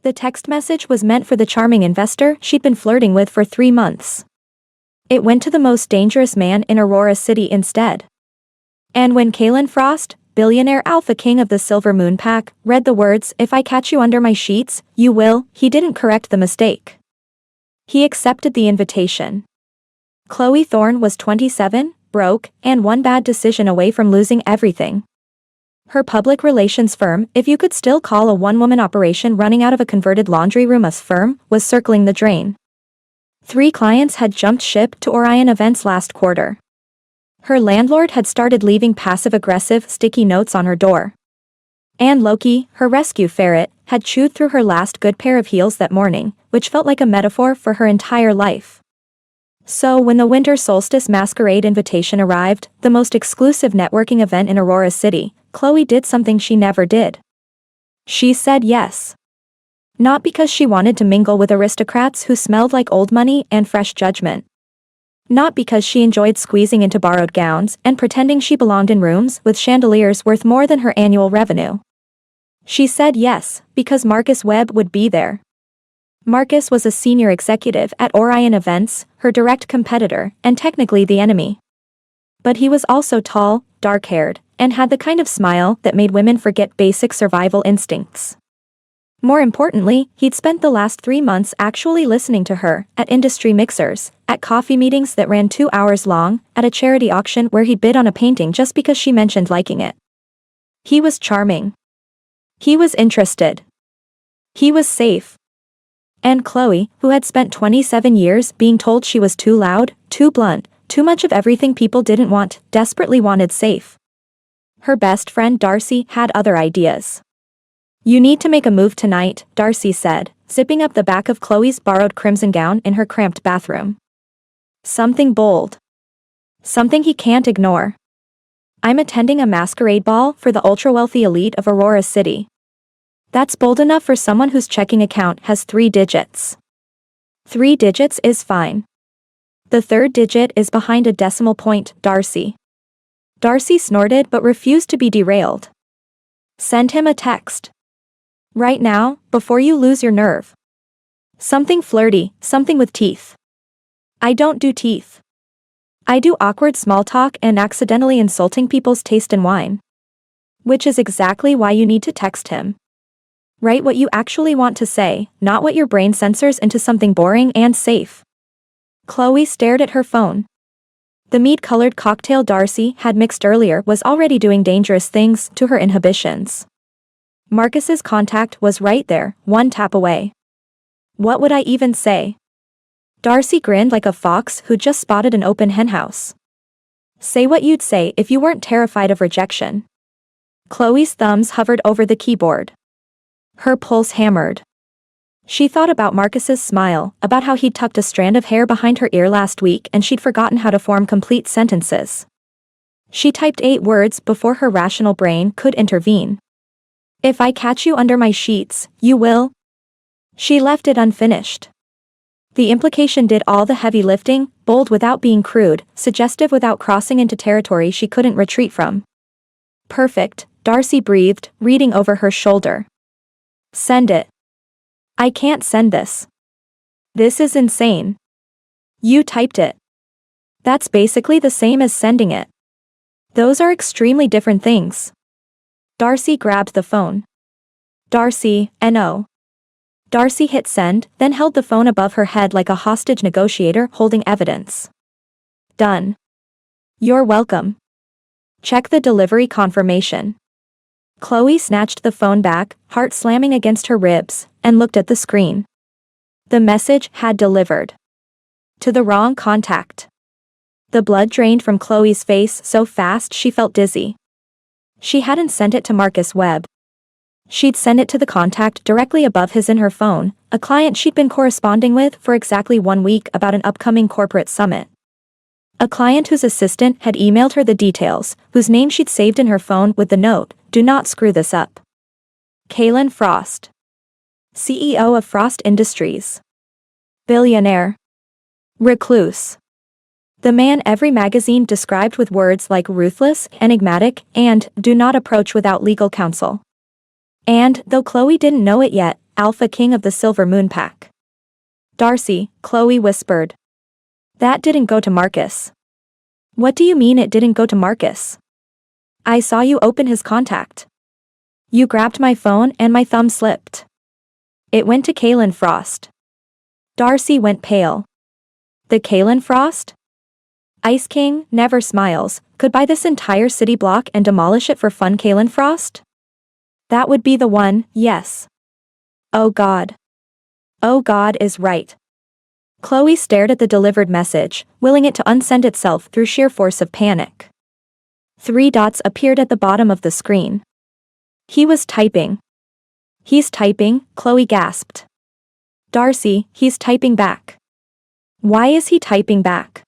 The text message was meant for the charming investor she'd been flirting with for 3 months. It went to the most dangerous man in Aurora City instead. And when Kalen Frost, billionaire alpha king of the Silver Moon Pack, read the words, "If I catch you under my sheets, you will," he didn't correct the mistake. He accepted the invitation. Chloe Thorne was 27, broke, and one bad decision away from losing everything. Her public relations firm, if you could still call a one-woman operation running out of a converted laundry room a firm, was circling the drain. 3 clients had jumped ship to Orion Events last quarter. Her landlord had started leaving passive-aggressive, sticky notes on her door. And Loki, her rescue ferret, had chewed through her last good pair of heels that morning, which felt like a metaphor for her entire life. So when the winter solstice masquerade invitation arrived, the most exclusive networking event in Aurora City, Chloe did something she never did. She said yes. Not because she wanted to mingle with aristocrats who smelled like old money and fresh judgment. Not because she enjoyed squeezing into borrowed gowns and pretending she belonged in rooms with chandeliers worth more than her annual revenue. She said yes, because Marcus Webb would be there. Marcus was a senior executive at Orion Events, her direct competitor, and technically the enemy. But he was also tall, dark-haired, and had the kind of smile that made women forget basic survival instincts. More importantly, he'd spent the last 3 months actually listening to her, at industry mixers, at coffee meetings that ran 2 hours long, at a charity auction where he bid on a painting just because she mentioned liking it. He was charming. He was interested. He was safe. And Chloe, who had spent 27 years being told she was too loud, too blunt, too much of everything people didn't want, desperately wanted safe. Her best friend Darcy had other ideas. "You need to make a move tonight," Darcy said, zipping up the back of Chloe's borrowed crimson gown in her cramped bathroom. "Something bold. Something he can't ignore. I'm attending a masquerade ball for the ultra-wealthy elite of Aurora City. That's bold enough for someone whose checking account has 3 digits. 3 digits is fine. The 3rd digit is behind a decimal point, Darcy." Darcy snorted but refused to be derailed. "Send him a text. Right now, before you lose your nerve. Something flirty, something with teeth." "I don't do teeth. I do awkward small talk and accidentally insulting people's taste in wine." "Which is exactly why you need to text him. Write what you actually want to say, not what your brain censors into something boring and safe." Chloe stared at her phone. The mead-colored cocktail Darcy had mixed earlier was already doing dangerous things to her inhibitions. Marcus's contact was right there, 1 tap away. What would I even say? Darcy grinned like a fox who'd just spotted an open henhouse. "Say what you'd say if you weren't terrified of rejection." Chloe's thumbs hovered over the keyboard. Her pulse hammered. She thought about Marcus's smile, about how he'd tucked a strand of hair behind her ear last week and she'd forgotten how to form complete sentences. She typed 8 words before her rational brain could intervene. "If I catch you under my sheets, you will." She left it unfinished. The implication did all the heavy lifting, bold without being crude, suggestive without crossing into territory she couldn't retreat from. "Perfect," Darcy breathed, reading over her shoulder. "Send it." "I can't send this. This is insane." "You typed it." "That's basically the same as sending it. Those are extremely different things." Darcy grabbed the phone. "Darcy, no." Darcy hit send, then held the phone above her head like a hostage negotiator holding evidence. "Done. You're welcome. Check the delivery confirmation." Chloe snatched the phone back, heart slamming against her ribs, and looked at the screen. The message had delivered. To the wrong contact. The blood drained from Chloe's face so fast she felt dizzy. She hadn't sent it to Marcus Webb. She'd sent it to the contact directly above his in her phone, a client she'd been corresponding with for exactly 1 week about an upcoming corporate summit. A client whose assistant had emailed her the details, whose name she'd saved in her phone with the note, "Do not screw this up." Kalen Frost. CEO of Frost Industries. Billionaire. Recluse. The man every magazine described with words like ruthless, enigmatic, and do not approach without legal counsel. And, though Chloe didn't know it yet, Alpha King of the Silver Moon Pack. Darcy, Chloe whispered. That didn't go to Marcus. What do you mean it didn't go to Marcus? I saw you open his contact. You grabbed my phone and my thumb slipped. It went to Kaylin Frost. Darcy went pale. The Kaylin Frost? Ice King, never smiles, could buy this entire city block and demolish it for fun. Kaylin Frost? That would be the one, yes. Oh God. Oh God is right. Chloe stared at the delivered message, willing it to unsend itself through sheer force of panic. 3 dots appeared at the bottom of the screen. He was typing. He's typing, Chloe gasped. Darcy, he's typing back. Why is he typing back?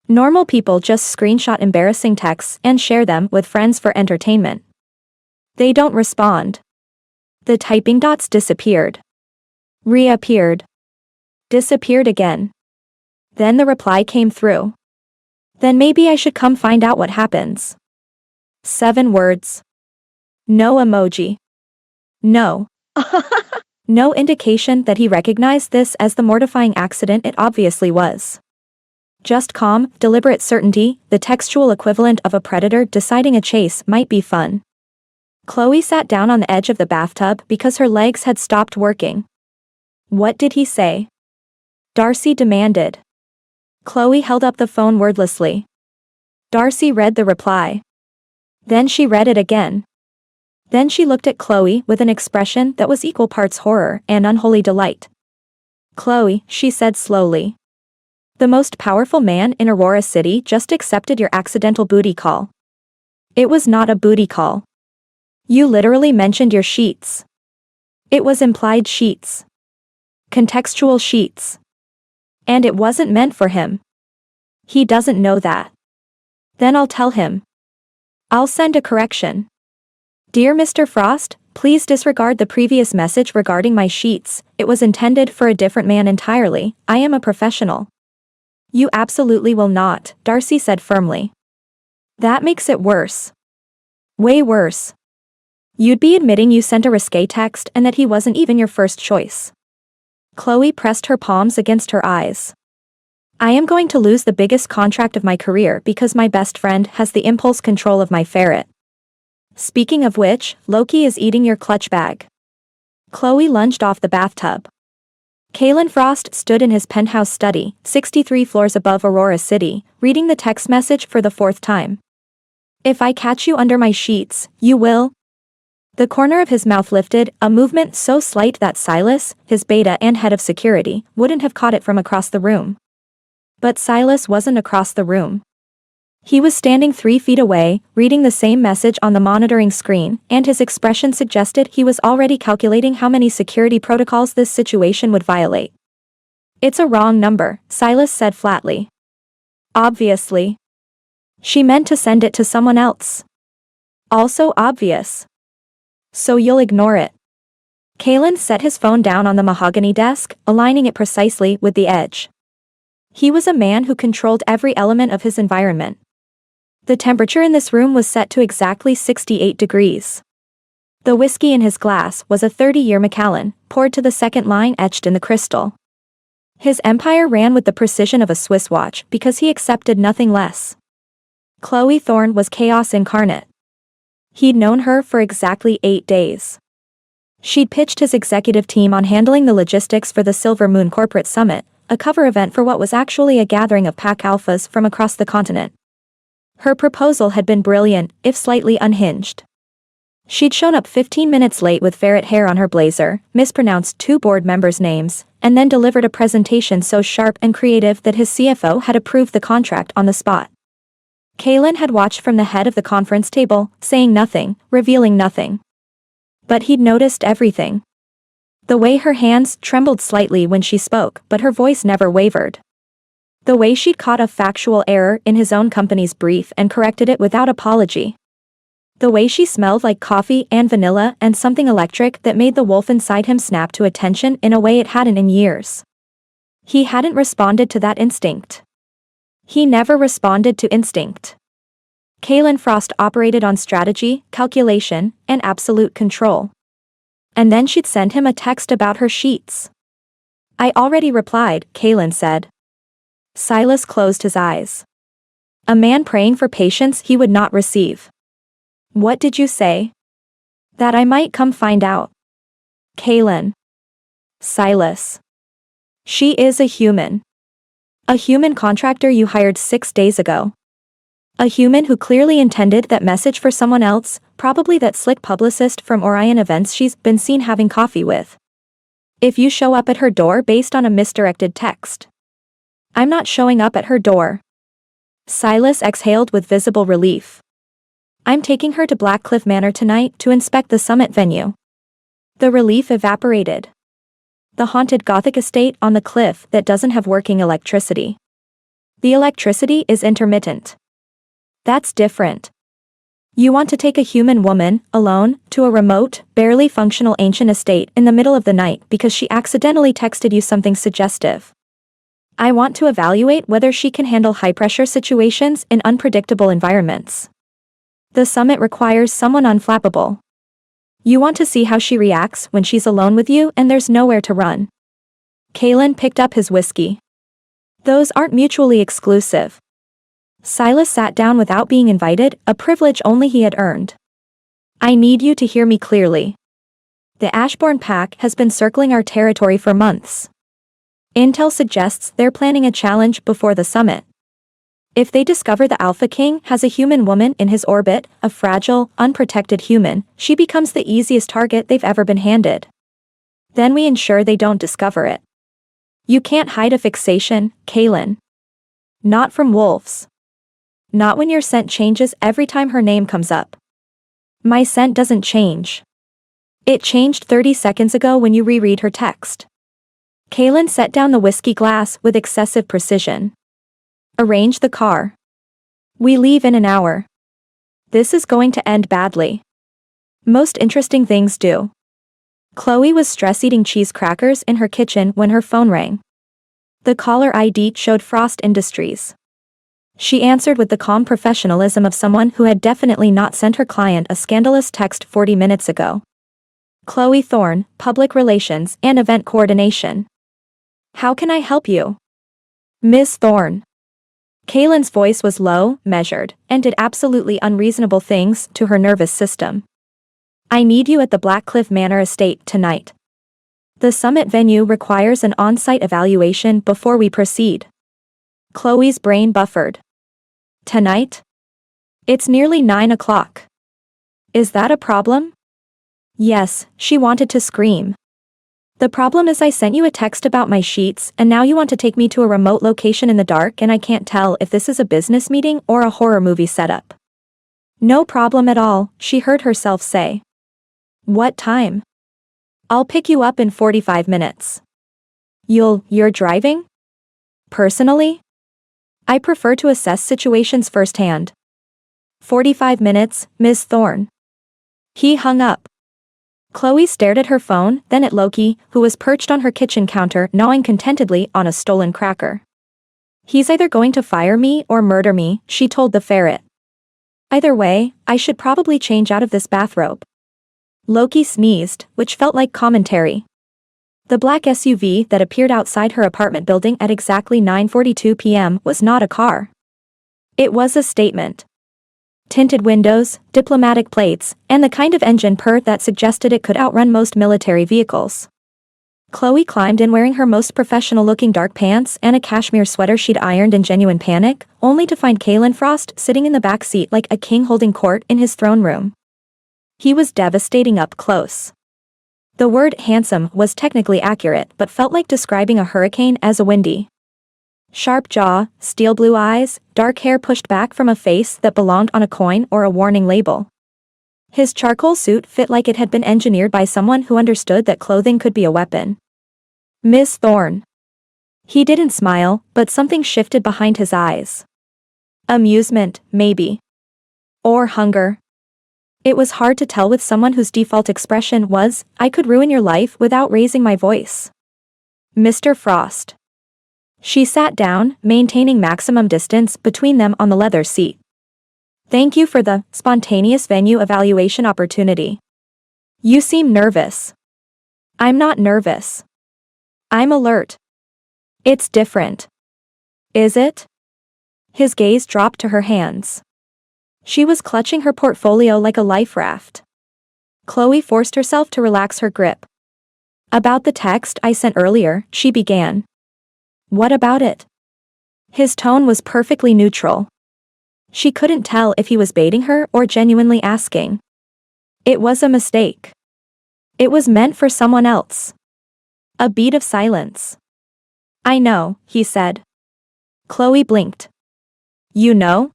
Normal people just screenshot embarrassing texts and share them with friends for entertainment. They don't respond. The typing dots disappeared. Reappeared. Disappeared again. Then the reply came through. Then maybe I should come find out what happens. 7 words. No emoji. No. No indication that he recognized this as the mortifying accident it obviously was. Just calm, deliberate certainty, the textual equivalent of a predator deciding a chase might be fun. Chloe sat down on the edge of the bathtub because her legs had stopped working. What did he say? Darcy demanded. Chloe held up the phone wordlessly. Darcy read the reply. Then she read it again. Then she looked at Chloe with an expression that was equal parts horror and unholy delight. Chloe, she said slowly. The most powerful man in Aurora City just accepted your accidental booty call. It was not a booty call. You literally mentioned your sheets. It was implied sheets. Contextual sheets. And it wasn't meant for him. He doesn't know that. Then I'll tell him. I'll send a correction. Dear Mr. Frost, please disregard the previous message regarding my sheets, it was intended for a different man entirely, I am a professional. You absolutely will not, Darcy said firmly. That makes it worse. Way worse. You'd be admitting you sent a risque text and that he wasn't even your first choice. Chloe pressed her palms against her eyes. I am going to lose the biggest contract of my career because my best friend has the impulse control of my ferret. Speaking of which, Loki is eating your clutch bag. Chloe lunged off the bathtub. Kaylin Frost stood in his penthouse study, 63 floors above Aurora City, reading the text message for the 4th time. If I catch you under my sheets, you will. The corner of his mouth lifted, a movement so slight that Silas, his beta and head of security, wouldn't have caught it from across the room. But Silas wasn't across the room. He was standing 3 feet away, reading the same message on the monitoring screen, and his expression suggested he was already calculating how many security protocols this situation would violate. It's a wrong number, Silas said flatly. Obviously. She meant to send it to someone else. Also obvious. So you'll ignore it. Kaylin set his phone down on the mahogany desk, aligning it precisely with the edge. He was a man who controlled every element of his environment. The temperature in this room was set to exactly 68 degrees. The whiskey in his glass was a 30-year Macallan, poured to the second line etched in the crystal. His empire ran with the precision of a Swiss watch because he accepted nothing less. Chloe Thorne was chaos incarnate. He'd known her for exactly 8 days. She'd pitched his executive team on handling the logistics for the Silver Moon Corporate Summit, a cover event for what was actually a gathering of pack alphas from across the continent. Her proposal had been brilliant, if slightly unhinged. She'd shown up 15 minutes late with ferret hair on her blazer, mispronounced 2 board members' names, and then delivered a presentation so sharp and creative that his CFO had approved the contract on the spot. Kaylin had watched from the head of the conference table, saying nothing, revealing nothing. But he'd noticed everything. The way her hands trembled slightly when she spoke, but her voice never wavered. The way she'd caught a factual error in his own company's brief and corrected it without apology. The way she smelled like coffee and vanilla and something electric that made the wolf inside him snap to attention in a way it hadn't in years. He hadn't responded to that instinct. He never responded to instinct. Kaylin Frost operated on strategy, calculation, and absolute control. And then she'd send him a text about her sheets. I already replied, Kaylin said. Silas closed his eyes. A man praying for patience he would not receive. What did you say? That I might come find out. Kaylin. Silas. She is a human. A human contractor you hired 6 days ago. A human who clearly intended that message for someone else, probably that slick publicist from Orion Events she's been seen having coffee with. If you show up at her door based on a misdirected text. I'm not showing up at her door. Silas exhaled with visible relief. I'm taking her to Blackcliff Manor tonight to inspect the summit venue. The relief evaporated. The haunted Gothic estate on the cliff that doesn't have working electricity. The electricity is intermittent. That's different. You want to take a human woman, alone, to a remote, barely functional ancient estate in the middle of the night because she accidentally texted you something suggestive. I want to evaluate whether she can handle high-pressure situations in unpredictable environments. The summit requires someone unflappable. You want to see how she reacts when she's alone with you and there's nowhere to run. Kaylin picked up his whiskey. Those aren't mutually exclusive. Silas sat down without being invited, a privilege only he had earned. I need you to hear me clearly. The Ashbourne Pack has been circling our territory for months. Intel suggests they're planning a challenge before the summit. If they discover the Alpha King has a human woman in his orbit, a fragile, unprotected human, she becomes the easiest target they've ever been handed. Then we ensure they don't discover it. You can't hide a fixation, Kaylin. Not from wolves. Not when your scent changes every time her name comes up. My scent doesn't change. It changed 30 seconds ago when you reread her text. Kaylin set down the whiskey glass with excessive precision. Arrange the car. We leave in an hour. This is going to end badly. Most interesting things do. Chloe was stress-eating cheese crackers in her kitchen when her phone rang. The caller ID showed Frost Industries. She answered with the calm professionalism of someone who had definitely not sent her client a scandalous text 40 minutes ago. Chloe Thorne, Public Relations and Event Coordination. How can I help you? Miss Thorne. Kaylin's voice was low, measured, and did absolutely unreasonable things to her nervous system. I need you at the Blackcliff Manor estate tonight. The summit venue requires an on-site evaluation before we proceed. Chloe's brain buffered. Tonight? It's nearly 9 o'clock. Is that a problem? Yes, she wanted to scream. The problem is I sent you a text about my sheets and now you want to take me to a remote location in the dark and I can't tell if this is a business meeting or a horror movie setup. No problem at all, she heard herself say. What time? I'll pick you up in 45 minutes. You're driving? Personally? I prefer to assess situations firsthand. 45 minutes, Ms. Thorne. He hung up. Chloe stared at her phone, then at Loki, who was perched on her kitchen counter gnawing contentedly on a stolen cracker. He's either going to fire me or murder me, she told the ferret. Either way, I should probably change out of this bathrobe. Loki sneezed, which felt like commentary. The black SUV that appeared outside her apartment building at exactly 9:42 p.m. was not a car. It was a statement. Tinted windows, diplomatic plates, and the kind of engine purr that suggested it could outrun most military vehicles. Chloe climbed in wearing her most professional-looking dark pants and a cashmere sweater she'd ironed in genuine panic, only to find Kaylin Frost sitting in the back seat like a king holding court in his throne room. He was devastating up close. The word handsome was technically accurate but felt like describing a hurricane as a windy. Sharp jaw, steel blue eyes, dark hair pushed back from a face that belonged on a coin or a warning label. His charcoal suit fit like it had been engineered by someone who understood that clothing could be a weapon. Miss Thorne. He didn't smile, but something shifted behind his eyes. Amusement, maybe. Or hunger. It was hard to tell with someone whose default expression was, I could ruin your life without raising my voice. Mr. Frost. She sat down, maintaining maximum distance between them on the leather seat. Thank you for the spontaneous venue evaluation opportunity. You seem nervous. I'm not nervous. I'm alert. It's different. Is it? His gaze dropped to her hands. She was clutching her portfolio like a life raft. Chloe forced herself to relax her grip. About the text I sent earlier, she began. What about it? His tone was perfectly neutral. She couldn't tell if he was baiting her or genuinely asking. It was a mistake. It was meant for someone else. A beat of silence. I know, he said. Chloe blinked. You know?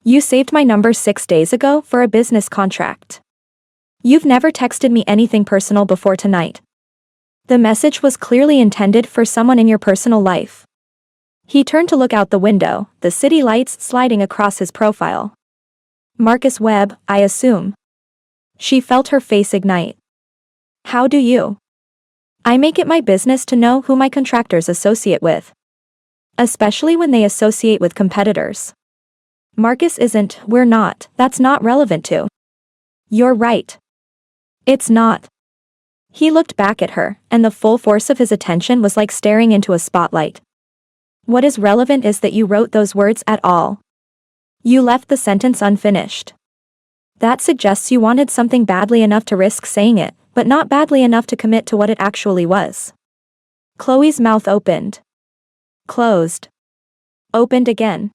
You saved my number 6 days ago for a business contract. You've never texted me anything personal before tonight. The message was clearly intended for someone in your personal life. He turned to look out the window, the city lights sliding across his profile. Marcus Webb, I assume. She felt her face ignite. How do you? I make it my business to know who my contractors associate with. Especially when they associate with competitors. Marcus isn't, we're not, that's not relevant to. You're right. It's not. He looked back at her, and the full force of his attention was like staring into a spotlight. What is relevant is that you wrote those words at all. You left the sentence unfinished. That suggests you wanted something badly enough to risk saying it, but not badly enough to commit to what it actually was. Chloe's mouth opened. Closed. Opened again.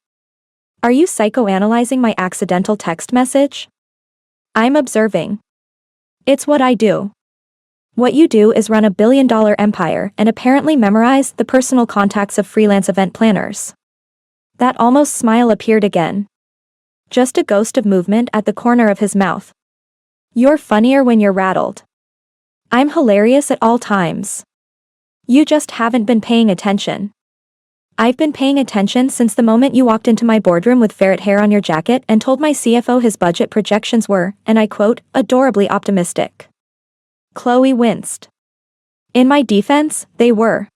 Are you psychoanalyzing my accidental text message? I'm observing. It's what I do. What you do is run a billion-dollar empire and apparently memorize the personal contacts of freelance event planners. That almost smile appeared again. Just a ghost of movement at the corner of his mouth. You're funnier when you're rattled. I'm hilarious at all times. You just haven't been paying attention. I've been paying attention since the moment you walked into my boardroom with ferret hair on your jacket and told my CFO his budget projections were, and I quote, adorably optimistic. Chloe winced. In my defense, they were.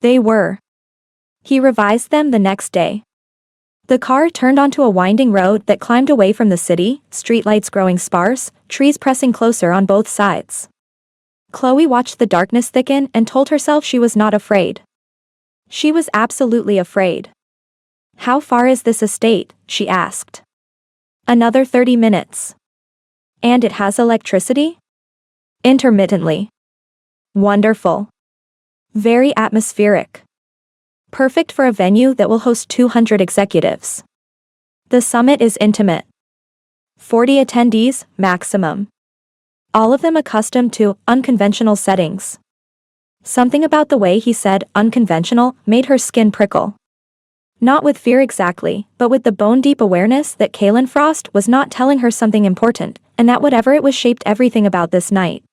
They were. He revised them the next day. The car turned onto a winding road that climbed away from the city, streetlights growing sparse, trees pressing closer on both sides. Chloe watched the darkness thicken and told herself she was not afraid. She was absolutely afraid. How far is this estate? She asked. Another 30 minutes. And it has electricity? Intermittently. Wonderful. Very atmospheric. Perfect for a venue that will host 200 executives. The summit is intimate. 40 attendees, maximum. All of them accustomed to unconventional settings. Something about the way he said unconventional made her skin prickle. Not with fear exactly, but with the bone-deep awareness that Kaylin Frost was not telling her something important, and that whatever it was shaped everything about this night.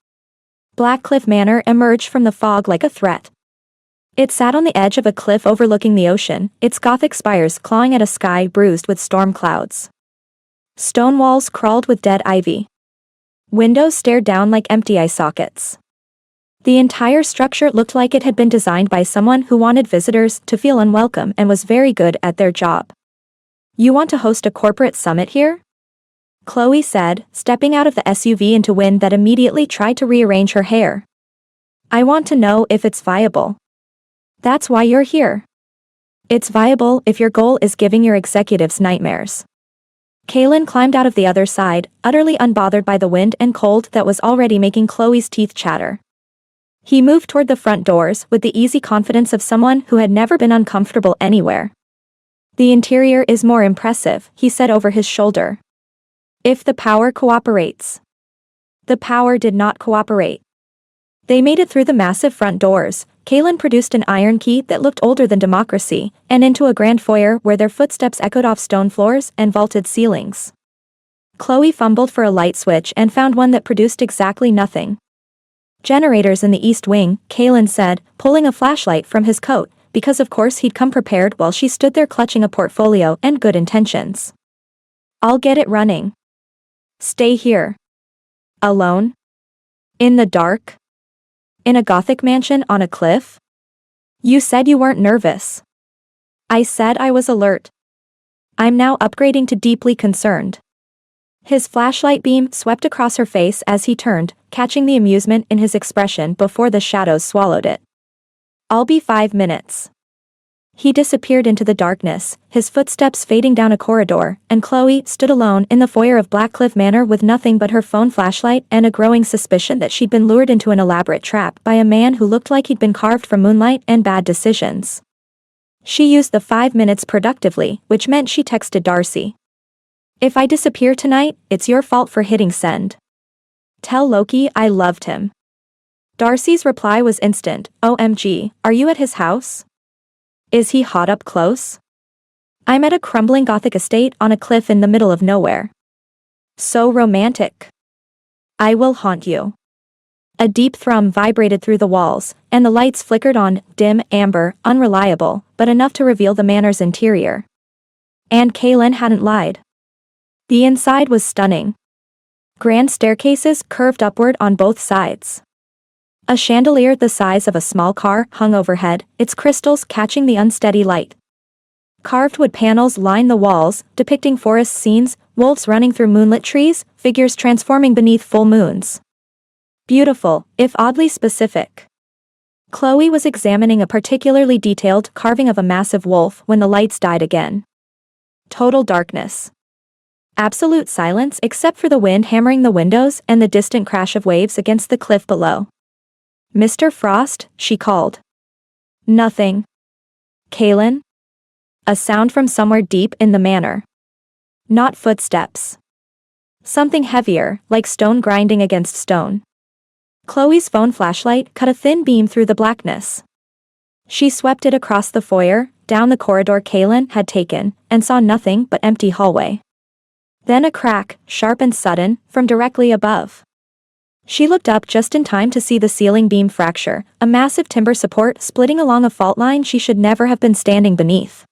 Blackcliff Manor emerged from the fog like a threat. It sat on the edge of a cliff overlooking the ocean, its Gothic spires clawing at a sky bruised with storm clouds. Stone walls crawled with dead ivy. Windows stared down like empty eye sockets. The entire structure looked like it had been designed by someone who wanted visitors to feel unwelcome and was very good at their job. You want to host a corporate summit here? Chloe said, stepping out of the SUV into wind that immediately tried to rearrange her hair. I want to know if it's viable. That's why you're here. It's viable if your goal is giving your executives nightmares. Kaylin climbed out of the other side, utterly unbothered by the wind and cold that was already making Chloe's teeth chatter. He moved toward the front doors with the easy confidence of someone who had never been uncomfortable anywhere. The interior is more impressive, he said over his shoulder. If the power cooperates. The power did not cooperate. They made it through the massive front doors. Kaylin produced an iron key that looked older than democracy, and into a grand foyer where their footsteps echoed off stone floors and vaulted ceilings. Chloe fumbled for a light switch and found one that produced exactly nothing. Generators in the east wing, Kaylin said, pulling a flashlight from his coat, because of course he'd come prepared while she stood there clutching a portfolio and good intentions. I'll get it running. Stay here. Alone? In the dark? In a Gothic mansion on a cliff? You said you weren't nervous. I said I was alert. I'm now upgrading to deeply concerned. His flashlight beam swept across her face as he turned, catching the amusement in his expression before the shadows swallowed it. "I'll be 5 minutes." He disappeared into the darkness, his footsteps fading down a corridor, and Chloe stood alone in the foyer of Blackcliff Manor with nothing but her phone flashlight and a growing suspicion that she'd been lured into an elaborate trap by a man who looked like he'd been carved from moonlight and bad decisions. She used the 5 minutes productively, which meant she texted Darcy. "If I disappear tonight, it's your fault for hitting send. Tell Loki I loved him." Darcy's reply was instant. "OMG, are you at his house? Is he hot up close? I'm at a crumbling Gothic estate on a cliff in the middle of nowhere. So romantic. I will haunt you." A deep thrum vibrated through the walls, and the lights flickered on, dim, amber, unreliable, but enough to reveal the manor's interior. And Kaylin hadn't lied. The inside was stunning. Grand staircases curved upward on both sides. A chandelier the size of a small car hung overhead, its crystals catching the unsteady light. Carved wood panels line the walls, depicting forest scenes, wolves running through moonlit trees, figures transforming beneath full moons. Beautiful, if oddly specific. Chloe was examining a particularly detailed carving of a massive wolf when the lights died again. Total darkness. Absolute silence except for the wind hammering the windows and the distant crash of waves against the cliff below. "Mr. Frost," she called. "Nothing." "Kaylin?" A sound from somewhere deep in the manor. Not footsteps. Something heavier, like stone grinding against stone. Chloe's phone flashlight cut a thin beam through the blackness. She swept it across the foyer, down the corridor Kaylin had taken, and saw nothing but empty hallway. Then a crack, sharp and sudden, from directly above. She looked up just in time to see the ceiling beam fracture, a massive timber support splitting along a fault line she should never have been standing beneath.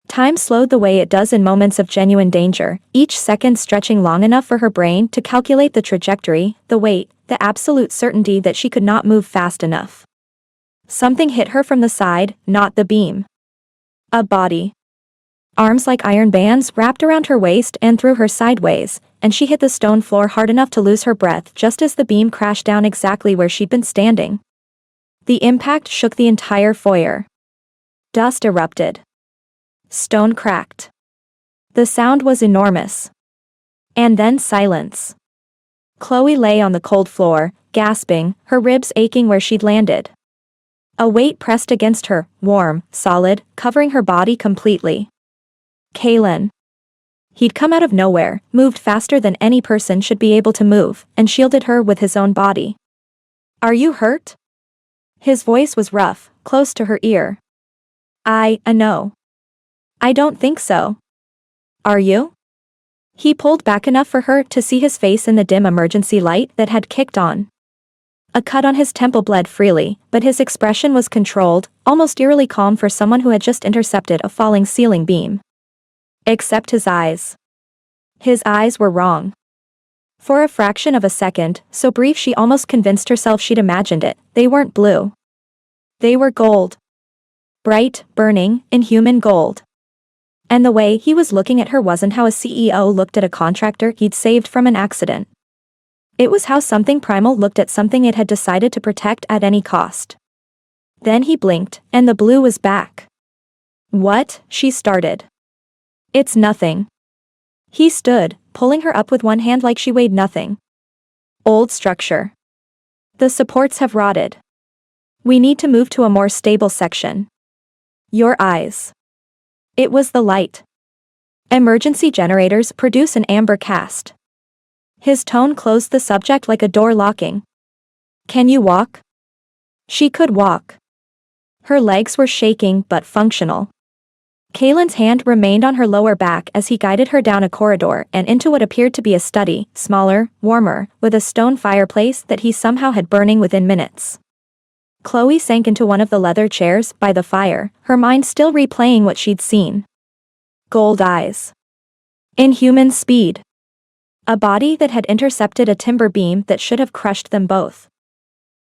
Time slowed the way it does in moments of genuine danger, each second stretching long enough for her brain to calculate the trajectory, the weight, the absolute certainty that she could not move fast enough. Something hit her from the side, not the beam. A body. Arms like iron bands wrapped around her waist and threw her sideways, and she hit the stone floor hard enough to lose her breath just as the beam crashed down exactly where she'd been standing. The impact shook the entire foyer. Dust erupted. Stone cracked. The sound was enormous. And then silence. Chloe lay on the cold floor, gasping, her ribs aching where she'd landed. A weight pressed against her, warm, solid, covering her body completely. Kaylin. He'd come out of nowhere, moved faster than any person should be able to move, and shielded her with his own body. "Are you hurt?" His voice was rough, close to her ear. No. "I don't think so." "Are you?" He pulled back enough for her to see his face in the dim emergency light that had kicked on. A cut on his temple bled freely, but his expression was controlled, almost eerily calm for someone who had just intercepted a falling ceiling beam. Except his eyes. His eyes were wrong. For a fraction of a second, so brief she almost convinced herself she'd imagined it, they weren't blue. They were gold. Bright, burning, inhuman gold. And the way he was looking at her wasn't how a CEO looked at a contractor he'd saved from an accident. It was how something primal looked at something it had decided to protect at any cost. Then he blinked, and the blue was back. "What?" she started. "It's nothing." He stood, pulling her up with one hand like she weighed nothing. "Old structure. The supports have rotted. We need to move to a more stable section." "Your eyes." It was the light. Emergency generators produce an amber cast. His tone closed the subject like a door locking. "Can you walk?" She could walk. Her legs were shaking but functional. Kaylin's hand remained on her lower back as he guided her down a corridor and into what appeared to be a study, smaller, warmer, with a stone fireplace that he somehow had burning within minutes. Chloe sank into one of the leather chairs by the fire, her mind still replaying what she'd seen. Gold eyes. Inhuman speed. A body that had intercepted a timber beam that should have crushed them both.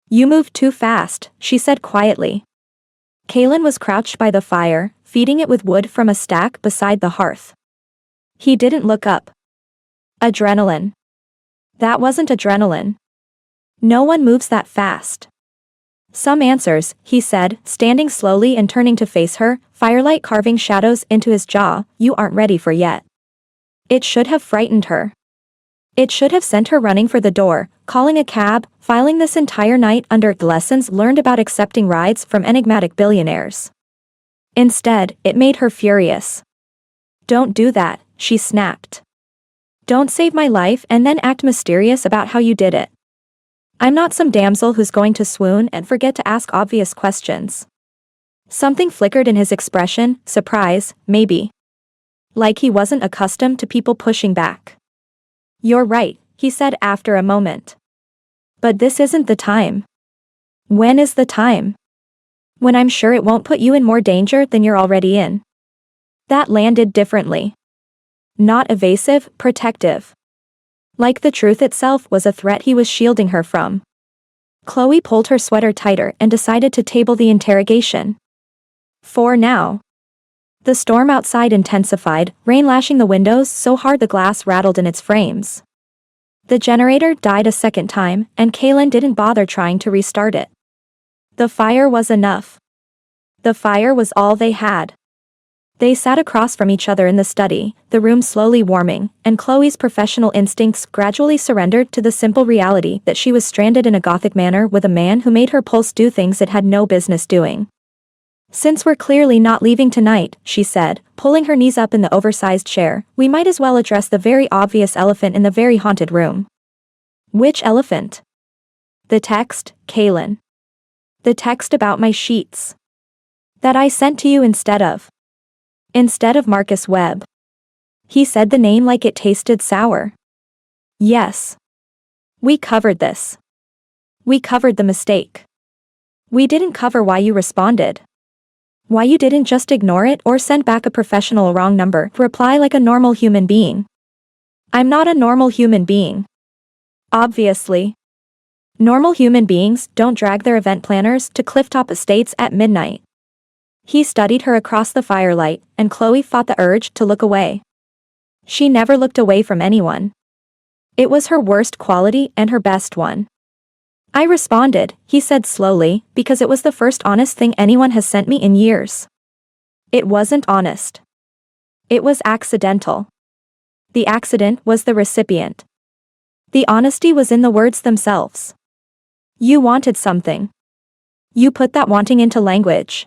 "You moved too fast," she said quietly. Kaylin was crouched by the fire, feeding it with wood from a stack beside the hearth. He didn't look up. Adrenaline. That wasn't adrenaline. No one moves that fast. Some answers, he said, standing slowly and turning to face her, firelight carving shadows into his jaw, you aren't ready for yet. It should have frightened her. It should have sent her running for the door, calling a cab, filing this entire night under lessons learned about accepting rides from enigmatic billionaires. Instead, it made her furious. Don't do that, she snapped. Don't save my life and then act mysterious about how you did it. I'm not some damsel who's going to swoon and forget to ask obvious questions. Something flickered in his expression, surprise, maybe. Like he wasn't accustomed to people pushing back. You're right, he said after a moment. But this isn't the time. When is the time? When I'm sure it won't put you in more danger than you're already in. That landed differently. Not evasive, protective. Like the truth itself was a threat he was shielding her from. Chloe pulled her sweater tighter and decided to table the interrogation. For now. The storm outside intensified, rain lashing the windows so hard the glass rattled in its frames. The generator died a second time, and Kaylin didn't bother trying to restart it. The fire was enough. The fire was all they had. They sat across from each other in the study, the room slowly warming, and Chloe's professional instincts gradually surrendered to the simple reality that she was stranded in a gothic manor with a man who made her pulse do things it had no business doing. Since we're clearly not leaving tonight, she said, pulling her knees up in the oversized chair, we might as well address the very obvious elephant in the very haunted room. Which elephant? The text, Kaylin. The text about my sheets. That I sent to you instead of Marcus Webb. He said the name like it tasted sour. Yes. We covered this. We covered the mistake. We didn't cover why you responded. Why you didn't just ignore it or send back a professional wrong number, reply like a normal human being. I'm not a normal human being. Obviously. Normal human beings don't drag their event planners to clifftop estates at midnight. He studied her across the firelight, and Chloe fought the urge to look away. She never looked away from anyone. It was her worst quality and her best one. I responded, he said slowly, because it was the first honest thing anyone has sent me in years. It wasn't honest. It was accidental. The accident was the recipient. The honesty was in the words themselves. You wanted something. You put that wanting into language.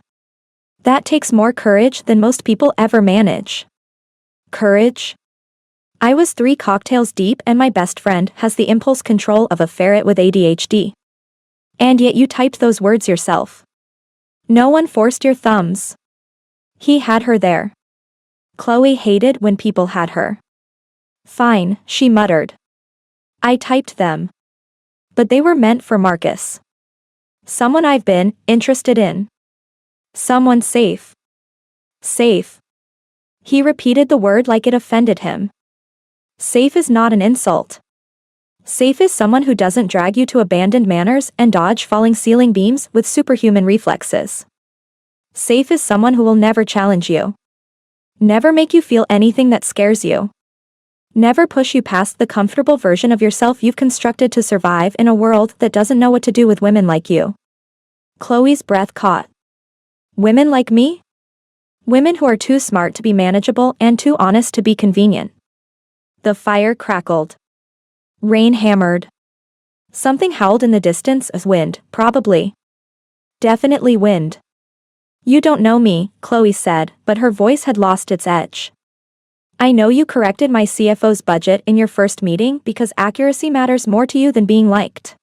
That takes more courage than most people ever manage. Courage? I was 3 cocktails deep and my best friend has the impulse control of a ferret with ADHD. And yet you typed those words yourself. No one forced your thumbs. He had her there. Chloe hated when people had her. Fine, she muttered. I typed them. But they were meant for Marcus. Someone I've been interested in. Someone safe. Safe. He repeated the word like it offended him. Safe is not an insult. Safe is someone who doesn't drag you to abandoned manors and dodge falling ceiling beams with superhuman reflexes. Safe is someone who will never challenge you. Never make you feel anything that scares you. Never push you past the comfortable version of yourself you've constructed to survive in a world that doesn't know what to do with women like you. Chloe's breath caught. Women like me? Women who are too smart to be manageable and too honest to be convenient. The fire crackled. Rain hammered. Something howled in the distance as wind, probably. Definitely wind. You don't know me, Chloe said, but her voice had lost its edge. I know you corrected my CFO's budget in your first meeting because accuracy matters more to you than being liked.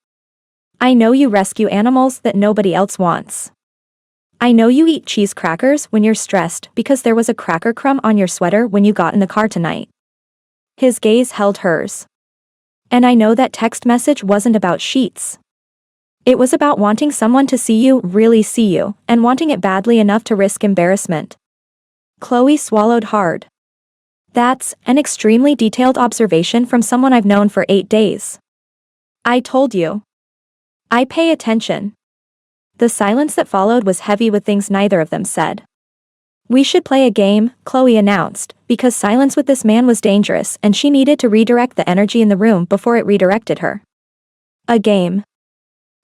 I know you rescue animals that nobody else wants. I know you eat cheese crackers when you're stressed because there was a cracker crumb on your sweater when you got in the car tonight. His gaze held hers. And I know that text message wasn't about sheets. It was about wanting someone to see you, really see you, and wanting it badly enough to risk embarrassment. Chloe swallowed hard. That's an extremely detailed observation from someone I've known for 8 days. I told you. I pay attention. The silence that followed was heavy with things neither of them said. We should play a game, Chloe announced, because silence with this man was dangerous and she needed to redirect the energy in the room before it redirected her. A game.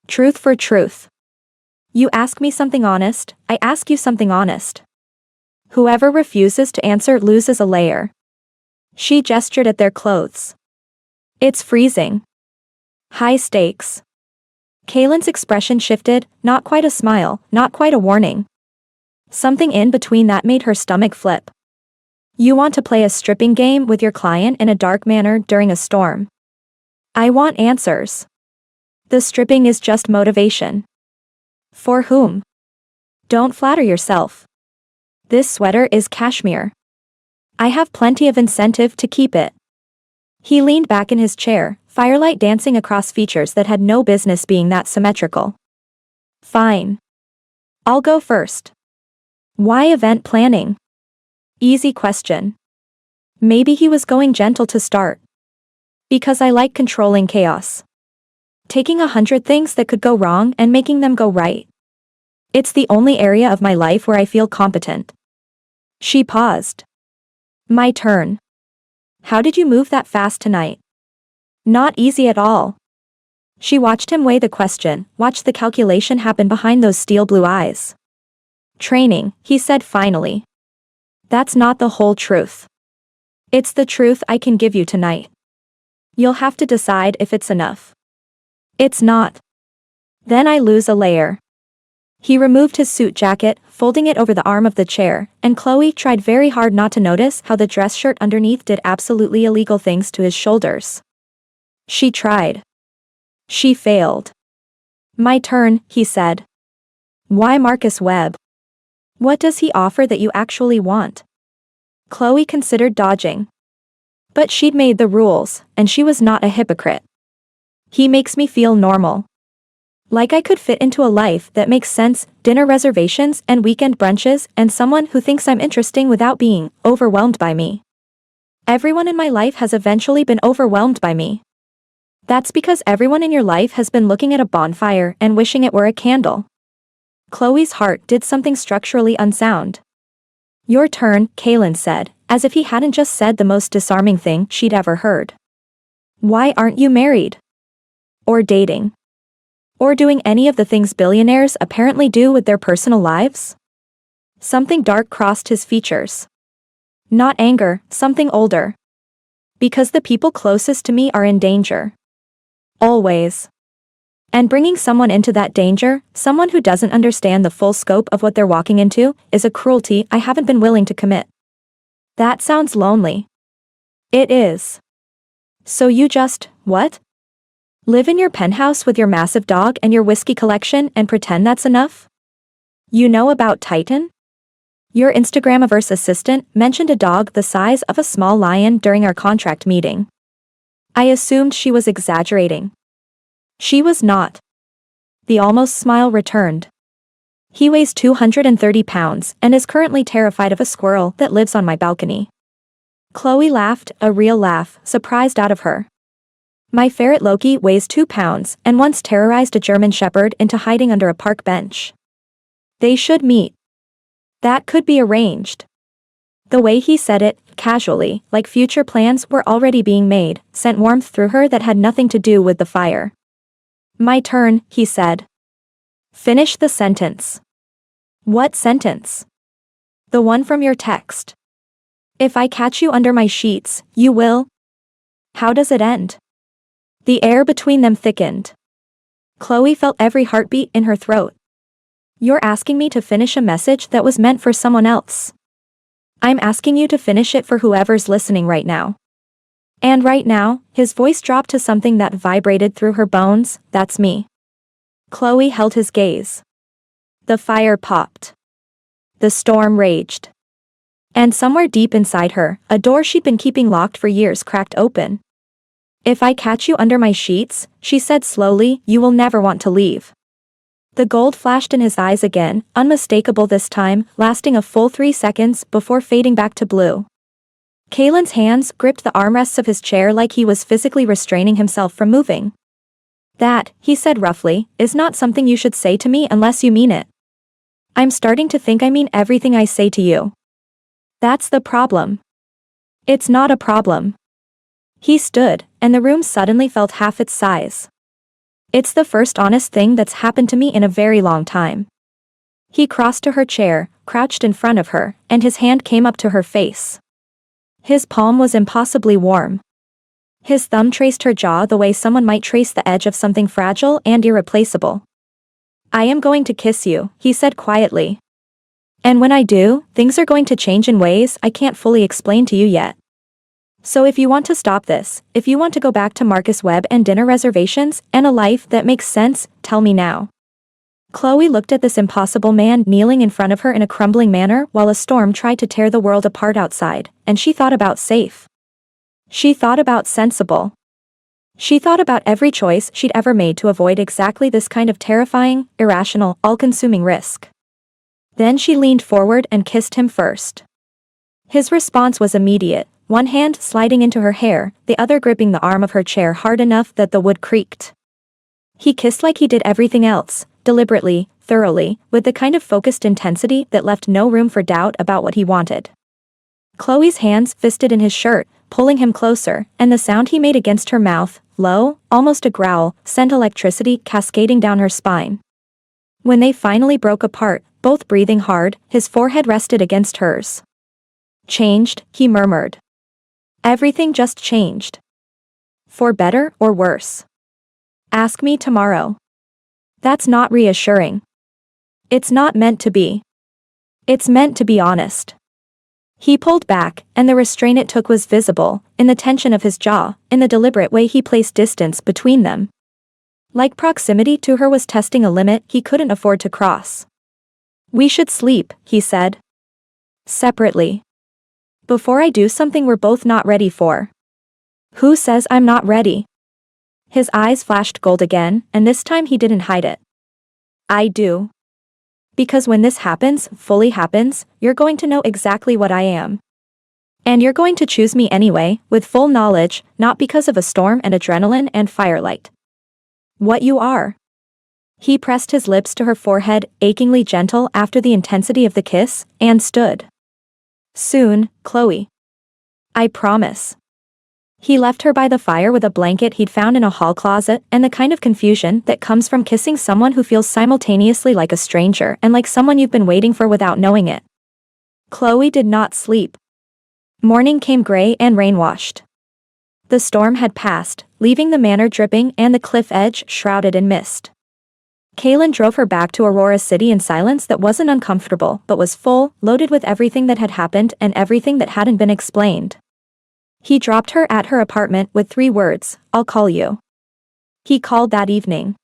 Truth for truth. You ask me something honest, I ask you something honest. Whoever refuses to answer loses a layer. She gestured at their clothes. It's freezing. High stakes. Kaylin's expression shifted, not quite a smile, not quite a warning. Something in between that made her stomach flip. You want to play a stripping game with your client in a dark manner during a storm. I want answers. The stripping is just motivation. For whom? Don't flatter yourself. This sweater is cashmere. I have plenty of incentive to keep it. He leaned back in his chair, firelight dancing across features that had no business being that symmetrical. Fine. I'll go first. Why event planning? Easy question. Maybe he was going gentle to start. Because I like controlling chaos. Taking 100 things that could go wrong and making them go right. It's the only area of my life where I feel competent. She paused. My turn. How did you move that fast tonight? Not easy at all. She watched him weigh the question, watched the calculation happen behind those steel blue eyes. Training, he said finally. That's not the whole truth. It's the truth I can give you tonight. You'll have to decide if it's enough. It's not. Then I lose a layer. He removed his suit jacket, folding it over the arm of the chair, and Chloe tried very hard not to notice how the dress shirt underneath did absolutely illegal things to his shoulders. She tried. She failed. My turn, he said. Why Marcus Webb? What does he offer that you actually want? Chloe considered dodging. But she'd made the rules, and she was not a hypocrite. He makes me feel normal. Like I could fit into a life that makes sense, dinner reservations and weekend brunches, and someone who thinks I'm interesting without being overwhelmed by me. Everyone in my life has eventually been overwhelmed by me. That's because everyone in your life has been looking at a bonfire and wishing it were a candle. Chloe's heart did something structurally unsound. Your turn, Kaylin said, as if he hadn't just said the most disarming thing she'd ever heard. Why aren't you married? Or dating? Or doing any of the things billionaires apparently do with their personal lives? Something dark crossed his features. Not anger, something older. Because the people closest to me are in danger. Always. And bringing someone into that danger, someone who doesn't understand the full scope of what they're walking into, is a cruelty I haven't been willing to commit. That sounds lonely. It is. So you just, what? Live in your penthouse with your massive dog and your whiskey collection and pretend that's enough? You know about Titan? Your Instagramiverse assistant mentioned a dog the size of a small lion during our contract meeting. I assumed she was exaggerating. She was not. The almost smile returned. He weighs 230 pounds and is currently terrified of a squirrel that lives on my balcony. Chloe laughed, a real laugh, surprised out of her. My ferret Loki weighs 2 pounds and once terrorized a German shepherd into hiding under a park bench. They should meet. That could be arranged. The way he said it, casually, like future plans were already being made, sent warmth through her that had nothing to do with the fire. My turn, he said. Finish the sentence. What sentence? The one from your text. If I catch you under my sheets, you will. How does it end? The air between them thickened. Chloe felt every heartbeat in her throat. You're asking me to finish a message that was meant for someone else. I'm asking you to finish it for whoever's listening right now. And right now, his voice dropped to something that vibrated through her bones, that's me. Chloe held his gaze. The fire popped. The storm raged. And somewhere deep inside her, a door she'd been keeping locked for years cracked open. If I catch you under my sheets, she said slowly, you will never want to leave. The gold flashed in his eyes again, unmistakable this time, lasting a full 3 seconds before fading back to blue. Kaylin's hands gripped the armrests of his chair like he was physically restraining himself from moving. That, he said roughly, is not something you should say to me unless you mean it. I'm starting to think I mean everything I say to you. That's the problem. It's not a problem. He stood, and the room suddenly felt half its size. It's the first honest thing that's happened to me in a very long time. He crossed to her chair, crouched in front of her, and his hand came up to her face. His palm was impossibly warm. His thumb traced her jaw the way someone might trace the edge of something fragile and irreplaceable. I am going to kiss you, he said quietly. And when I do, things are going to change in ways I can't fully explain to you yet. So if you want to stop this, if you want to go back to Marcus Webb and dinner reservations and a life that makes sense, tell me now. Chloe looked at this impossible man kneeling in front of her in a crumbling manner while a storm tried to tear the world apart outside, and she thought about safe. She thought about sensible. She thought about every choice she'd ever made to avoid exactly this kind of terrifying, irrational, all-consuming risk. Then she leaned forward and kissed him first. His response was immediate, one hand sliding into her hair, the other gripping the arm of her chair hard enough that the wood creaked. He kissed like he did everything else, deliberately, thoroughly, with the kind of focused intensity that left no room for doubt about what he wanted. Chloe's hands fisted in his shirt, pulling him closer, and the sound he made against her mouth, low, almost a growl, sent electricity cascading down her spine. When they finally broke apart, both breathing hard, his forehead rested against hers. Changed, he murmured. Everything just changed. For better or worse? Ask me tomorrow. That's not reassuring. It's not meant to be. It's meant to be honest. He pulled back, and the restraint it took was visible, in the tension of his jaw, in the deliberate way he placed distance between them. Like proximity to her was testing a limit he couldn't afford to cross. We should sleep, he said. Separately. Before I do something we're both not ready for. Who says I'm not ready? His eyes flashed gold again, and this time he didn't hide it. I do. Because when this happens, fully happens, you're going to know exactly what I am. And you're going to choose me anyway, with full knowledge, not because of a storm and adrenaline and firelight. What you are. He pressed his lips to her forehead, achingly gentle after the intensity of the kiss, and stood. Soon, Chloe. I promise. He left her by the fire with a blanket he'd found in a hall closet and the kind of confusion that comes from kissing someone who feels simultaneously like a stranger and like someone you've been waiting for without knowing it. Chloe did not sleep. Morning came gray and rain-washed. The storm had passed, leaving the manor dripping and the cliff edge shrouded in mist. Kaylin drove her back to Aurora City in silence that wasn't uncomfortable but was full, loaded with everything that had happened and everything that hadn't been explained. He dropped her at her apartment with 3 words, I'll call you. He called that evening.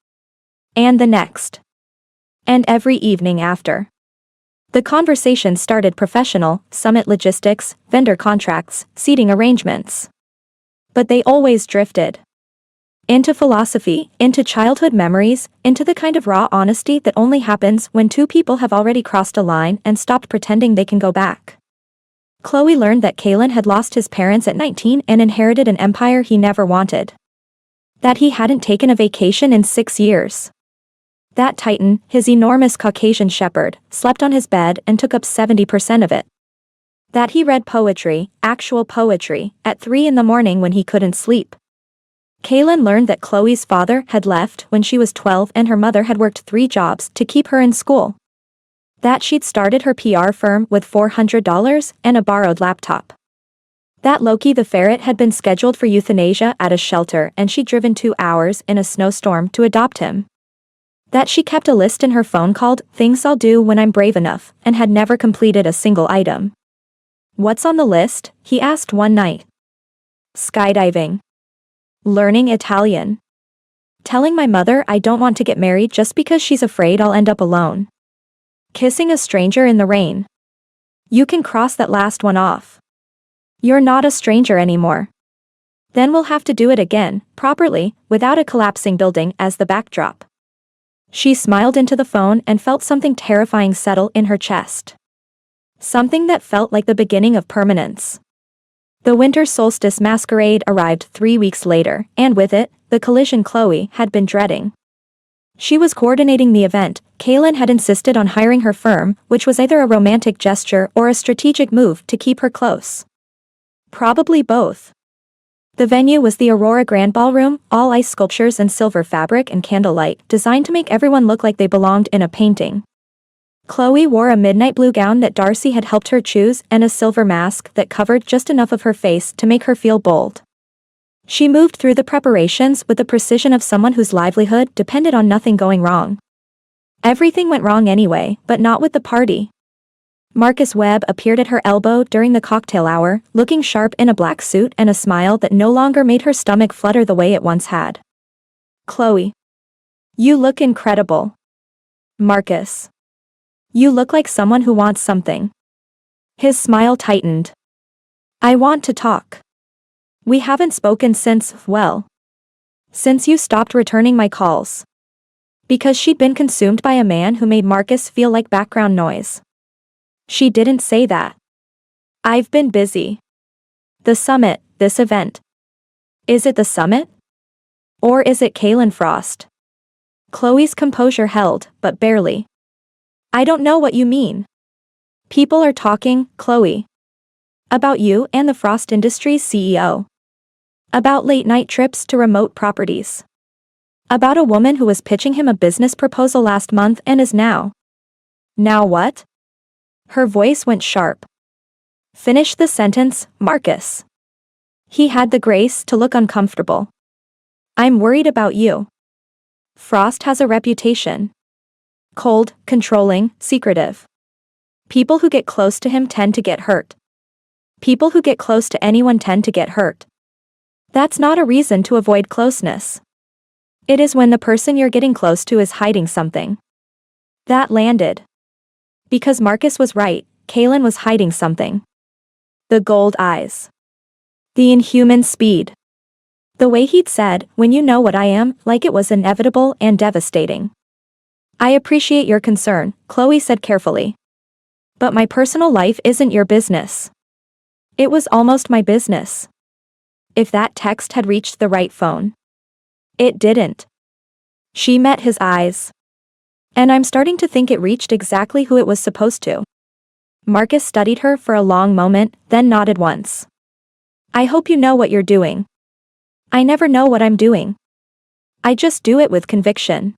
And the next. And every evening after. The conversation started professional, summit logistics, vendor contracts, seating arrangements. But they always drifted. Into philosophy, into childhood memories, into the kind of raw honesty that only happens when 2 people have already crossed a line and stopped pretending they can go back. Chloe learned that Kaylin had lost his parents at 19 and inherited an empire he never wanted. That he hadn't taken a vacation in 6 years. That Titan, his enormous Caucasian shepherd, slept on his bed and took up 70% of it. That he read poetry, actual poetry, at 3 in the morning when he couldn't sleep. Kaylin learned that Chloe's father had left when she was 12 and her mother had worked 3 jobs to keep her in school. That she'd started her PR firm with $400 and a borrowed laptop. That Loki the ferret had been scheduled for euthanasia at a shelter and she'd driven 2 hours in a snowstorm to adopt him. That she kept a list in her phone called Things I'll Do When I'm Brave Enough and had never completed a single item. What's on the list? He asked one night. Skydiving. Learning Italian. Telling my mother I don't want to get married just because she's afraid I'll end up alone. Kissing a stranger in the rain. You can cross that last one off. You're not a stranger anymore. Then we'll have to do it again, properly, without a collapsing building as the backdrop. She smiled into the phone and felt something terrifying settle in her chest. Something that felt like the beginning of permanence. The winter solstice masquerade arrived 3 weeks later, and with it, the collision Chloe had been dreading. She was coordinating the event. Kaylin had insisted on hiring her firm, which was either a romantic gesture or a strategic move to keep her close. Probably both. The venue was the Aurora Grand Ballroom, all ice sculptures and silver fabric and candlelight, designed to make everyone look like they belonged in a painting. Chloe wore a midnight blue gown that Darcy had helped her choose and a silver mask that covered just enough of her face to make her feel bold. She moved through the preparations with the precision of someone whose livelihood depended on nothing going wrong. Everything went wrong anyway, but not with the party. Marcus Webb appeared at her elbow during the cocktail hour, looking sharp in a black suit and a smile that no longer made her stomach flutter the way it once had. "Chloe. You look incredible." "Marcus. You look like someone who wants something." His smile tightened. "I want to talk. We haven't spoken since, well, since you stopped returning my calls." Because she'd been consumed by a man who made Marcus feel like background noise. She didn't say that. "I've been busy." "The summit, this event. Is it the summit? Or is it Kaylin Frost?" Chloe's composure held, but barely. "I don't know what you mean." "People are talking, Chloe. About you and the Frost Industries CEO. About late-night trips to remote properties. About a woman who was pitching him a business proposal last month and is now." "Now what?" Her voice went sharp. "Finish the sentence, Marcus." He had the grace to look uncomfortable. "I'm worried about you. Frost has a reputation. Cold, controlling, secretive. People who get close to him tend to get hurt. People who get close to anyone tend to get hurt. That's not a reason to avoid closeness. It is when the person you're getting close to is hiding something." That landed. Because Marcus was right, Kaylin was hiding something. The gold eyes. The inhuman speed. The way he'd said, "When you know what I am," like it was inevitable and devastating. "I appreciate your concern," Chloe said carefully. "But my personal life isn't your business." It was almost my business. If that text had reached the right phone. It didn't. She met his eyes. "And I'm starting to think it reached exactly who it was supposed to." Marcus studied her for a long moment, then nodded once. "I hope you know what you're doing." "I never know what I'm doing. I just do it with conviction."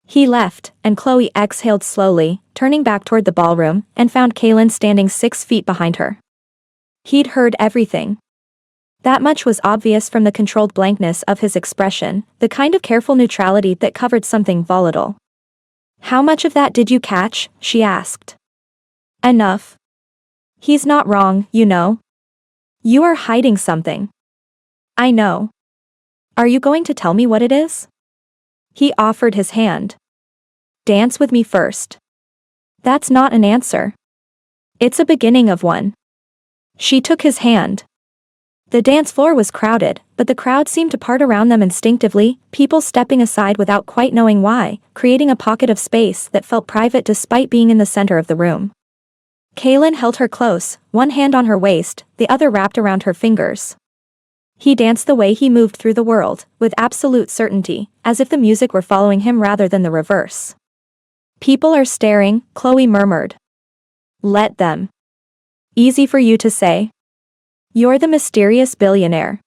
He left, and Chloe exhaled slowly, turning back toward the ballroom, and found Kaylin standing 6 feet behind her. He'd heard everything. That much was obvious from the controlled blankness of his expression, the kind of careful neutrality that covered something volatile. "How much of that did you catch?" she asked. "Enough. He's not wrong, you know. You are hiding something." "I know. Are you going to tell me what it is?" He offered his hand. "Dance with me first." That's not an answer. It's a beginning of one. She took his hand. The dance floor was crowded, but the crowd seemed to part around them instinctively, people stepping aside without quite knowing why, creating a pocket of space that felt private despite being in the center of the room. Kaylin held her close, one hand on her waist, the other wrapped around her fingers. He danced the way he moved through the world, with absolute certainty, as if the music were following him rather than the reverse. "People are staring," Chloe murmured. "Let them. Easy for you to say. You're the mysterious billionaire.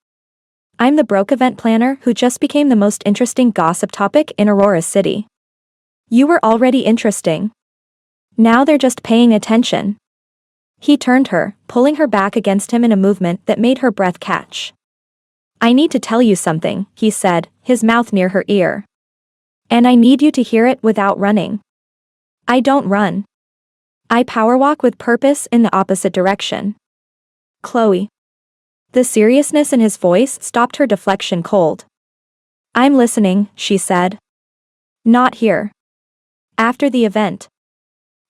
I'm the broke event planner who just became the most interesting gossip topic in Aurora City. You were already interesting. Now they're just paying attention." He turned her, pulling her back against him in a movement that made her breath catch. "I need to tell you something," he said, his mouth near her ear. "And I need you to hear it without running. I don't run. I powerwalk with purpose in the opposite direction." "Chloe." The seriousness in his voice stopped her deflection cold. "I'm listening," she said. "Not here. After the event.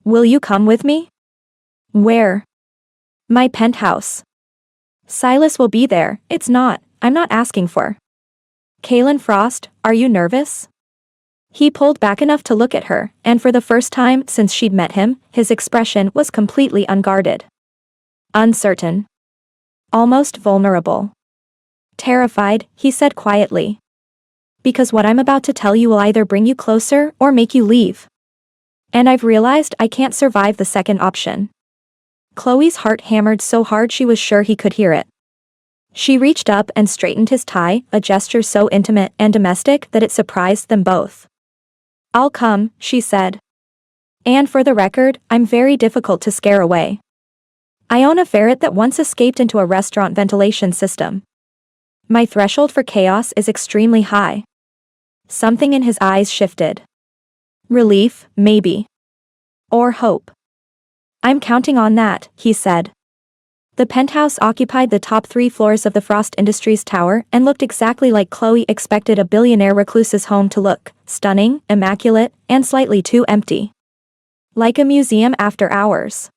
Will you come with me?" "Where?" "My penthouse. Silas will be there. I'm not asking for." "Kaylin Frost, are you nervous?" He pulled back enough to look at her, and for the first time since she'd met him, his expression was completely unguarded. Uncertain. Almost vulnerable. "Terrified," he said quietly. Because what I'm about to tell you will either bring you closer or make you leave. And I've realized I can't survive the second option. Chloe's heart hammered so hard she was sure he could hear it. She reached up and straightened his tie, a gesture so intimate and domestic that it surprised them both. "I'll come," she said. "And for the record, I'm very difficult to scare away. I own a ferret that once escaped into a restaurant ventilation system. My threshold for chaos is extremely high." Something in his eyes shifted. Relief, maybe. Or hope. "I'm counting on that," he said. The penthouse occupied the top 3 floors of the Frost Industries tower and looked exactly like Chloe expected a billionaire recluse's home to look: stunning, immaculate, and slightly too empty. Like a museum after hours.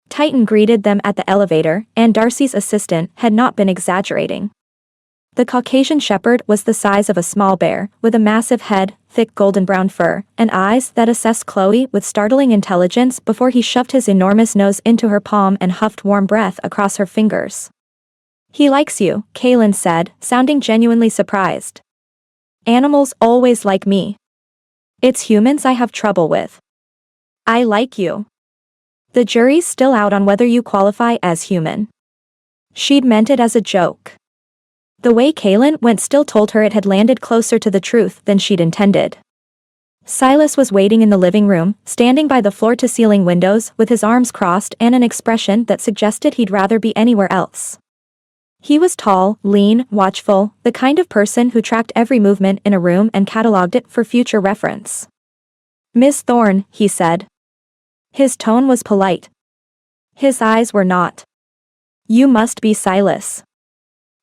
Titan greeted them at the elevator, and Darcy's assistant had not been exaggerating. The Caucasian shepherd was the size of a small bear, with a massive head, thick golden brown fur, and eyes that assessed Chloe with startling intelligence before he shoved his enormous nose into her palm and huffed warm breath across her fingers. "He likes you," Kaylin said, sounding genuinely surprised. "Animals always like me. It's humans I have trouble with. I like you. The jury's still out on whether you qualify as human." She'd meant it as a joke. The way Kaylin went still told her it had landed closer to the truth than she'd intended. Silas was waiting in the living room, standing by the floor-to-ceiling windows with his arms crossed and an expression that suggested he'd rather be anywhere else. He was tall, lean, watchful, the kind of person who tracked every movement in a room and catalogued it for future reference. "Miss Thorne," he said. His tone was polite. His eyes were not. "You must be Silas.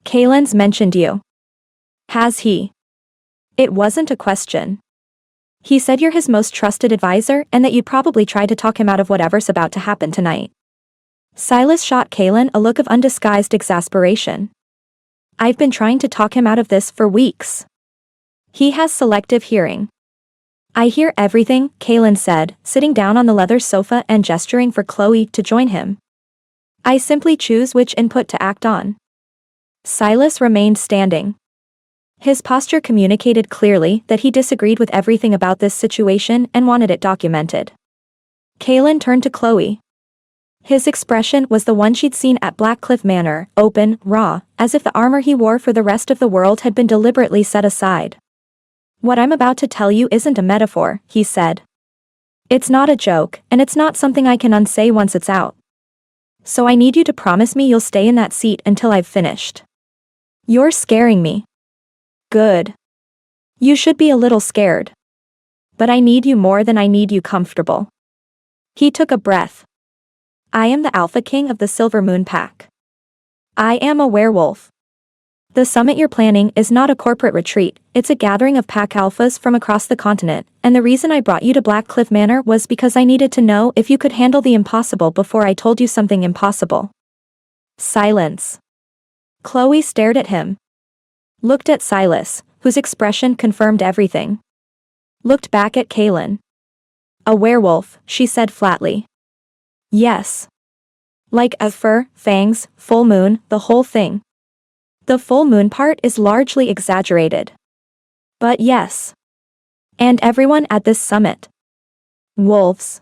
Kaylin's mentioned you." "Has he?" It wasn't a question. "He said you're his most trusted advisor and that you'd probably try to talk him out of whatever's about to happen tonight." Silas shot Kaylin a look of undisguised exasperation. "I've been trying to talk him out of this for weeks. He has selective hearing." "I hear everything," Kaylin said, sitting down on the leather sofa and gesturing for Chloe to join him. "I simply choose which input to act on." Silas remained standing. His posture communicated clearly that he disagreed with everything about this situation and wanted it documented. Kaylin turned to Chloe. His expression was the one she'd seen at Blackcliff Manor, open, raw, as if the armor he wore for the rest of the world had been deliberately set aside. "What I'm about to tell you isn't a metaphor," he said. "It's not a joke, and it's not something I can unsay once it's out. So I need you to promise me you'll stay in that seat until I've finished." "You're scaring me." "Good. You should be a little scared. But I need you more than I need you comfortable." He took a breath. "I am the Alpha King of the Silver Moon Pack. I am a werewolf. The summit you're planning is not a corporate retreat, it's a gathering of pack alphas from across the continent, and the reason I brought you to Blackcliff Manor was because I needed to know if you could handle the impossible before I told you something impossible." Silence. Chloe stared at him. Looked at Silas, whose expression confirmed everything. Looked back at Kaylin. "A werewolf," she said flatly. "Yes. Like a fur, fangs, full moon, the whole thing. The full moon part is largely exaggerated. But yes. And everyone at this summit. Wolves.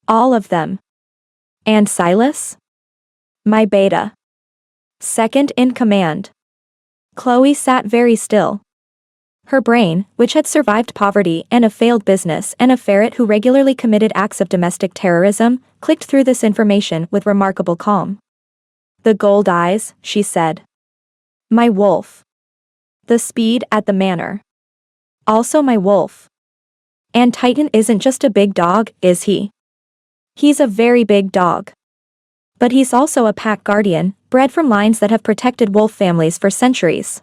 All of them. And Silas? My beta. Second in command." Chloe sat very still. Her brain, which had survived poverty and a failed business and a ferret who regularly committed acts of domestic terrorism, clicked through this information with remarkable calm. "The gold eyes," she said. "My wolf. The speed at the manor. Also my wolf. And Titan isn't just a big dog, is he? He's a very big dog. But he's also a pack guardian, bred from lines that have protected wolf families for centuries."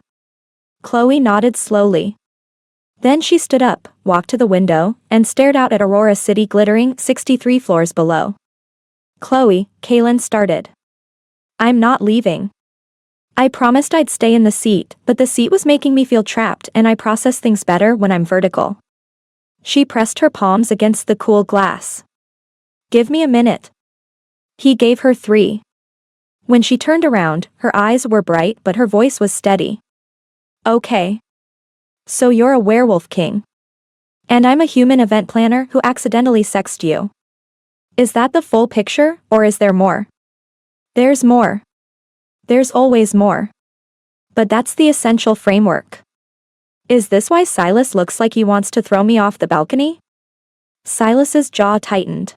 Chloe nodded slowly. Then she stood up, walked to the window, and stared out at Aurora City glittering 63 floors below. "Chloe," Kaylin started. "I'm not leaving. I promised I'd stay in the seat, but the seat was making me feel trapped and I process things better when I'm vertical." She pressed her palms against the cool glass. "Give me a minute." He gave her 3. When she turned around, her eyes were bright but her voice was steady. "Okay. So you're a werewolf king. And I'm a human event planner who accidentally sexed you. Is that the full picture, or is there more? There's more. There's always more. But that's the essential framework. Is this why Silas looks like he wants to throw me off the balcony? Silas's jaw tightened.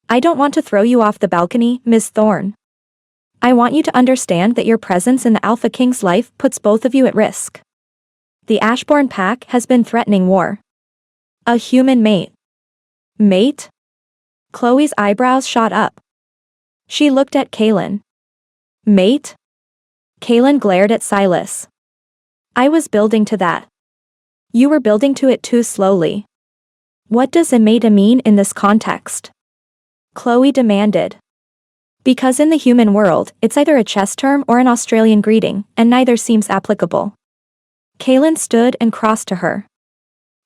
I don't want to throw you off the balcony, Miss Thorne. I want you to understand that your presence in the Alpha King's life puts both of you at risk. The Ashbourne pack has been threatening war. A human mate. Mate? Chloe's eyebrows shot up. She looked at Kaylin. Mate? Kaylin glared at Silas. I was building to that. You were building to it too slowly. What does a mate mean in this context? Chloe demanded. Because in the human world, it's either a chess term or an Australian greeting, and neither seems applicable. Kaylin stood and crossed to her.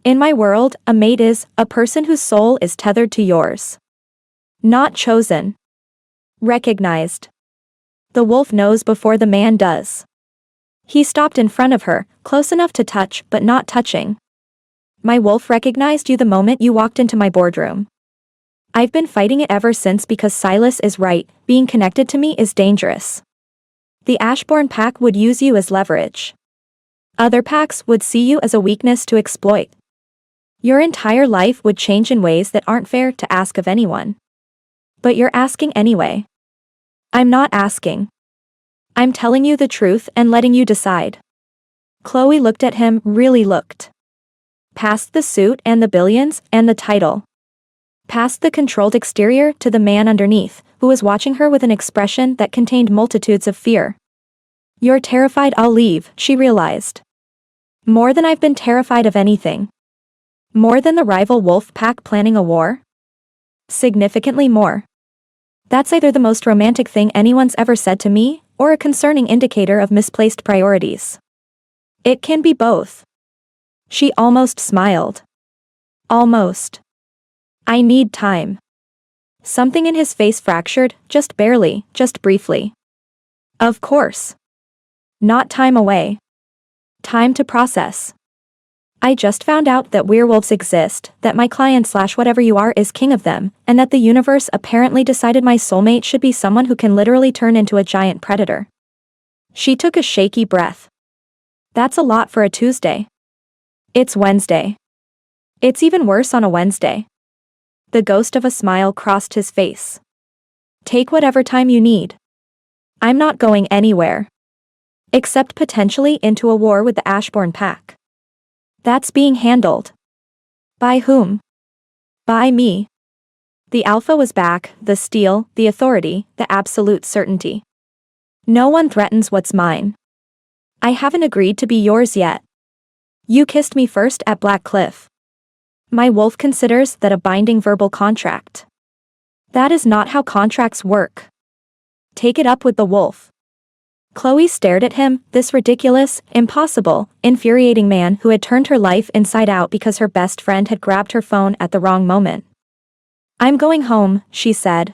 In my world, a mate is a person whose soul is tethered to yours. Not chosen. Recognized. The wolf knows before the man does. He stopped in front of her, close enough to touch but not touching. My wolf recognized you the moment you walked into my boardroom. I've been fighting it ever since because Silas is right, being connected to me is dangerous. The Ashbourne pack would use you as leverage. Other packs would see you as a weakness to exploit. Your entire life would change in ways that aren't fair to ask of anyone. But you're asking anyway. I'm not asking. I'm telling you the truth and letting you decide. Chloe looked at him, really looked. Past the suit and the billions and the title. Past the controlled exterior to the man underneath, who was watching her with an expression that contained multitudes of fear. You're terrified I'll leave, she realized. More than I've been terrified of anything. More than the rival wolf pack planning a war? Significantly more. That's either the most romantic thing anyone's ever said to me, or a concerning indicator of misplaced priorities. It can be both. She almost smiled. Almost. I need time. Something in his face fractured, just barely, just briefly. Of course. Not time away. Time to process. I just found out that werewolves exist, that my client / whatever you are is king of them, and that the universe apparently decided my soulmate should be someone who can literally turn into a giant predator. She took a shaky breath. That's a lot for a Tuesday. It's Wednesday. It's even worse on a Wednesday. The ghost of a smile crossed his face. Take whatever time you need. I'm not going anywhere. Except potentially into a war with the Ashbourne pack. That's being handled. By whom? By me. The alpha was back, the steel, the authority, the absolute certainty. No one threatens what's mine. I haven't agreed to be yours yet. You kissed me first at Black Cliff. My wolf considers that a binding verbal contract. That is not how contracts work. Take it up with the wolf. Chloe stared at him, this ridiculous, impossible, infuriating man who had turned her life inside out because her best friend had grabbed her phone at the wrong moment. I'm going home, she said.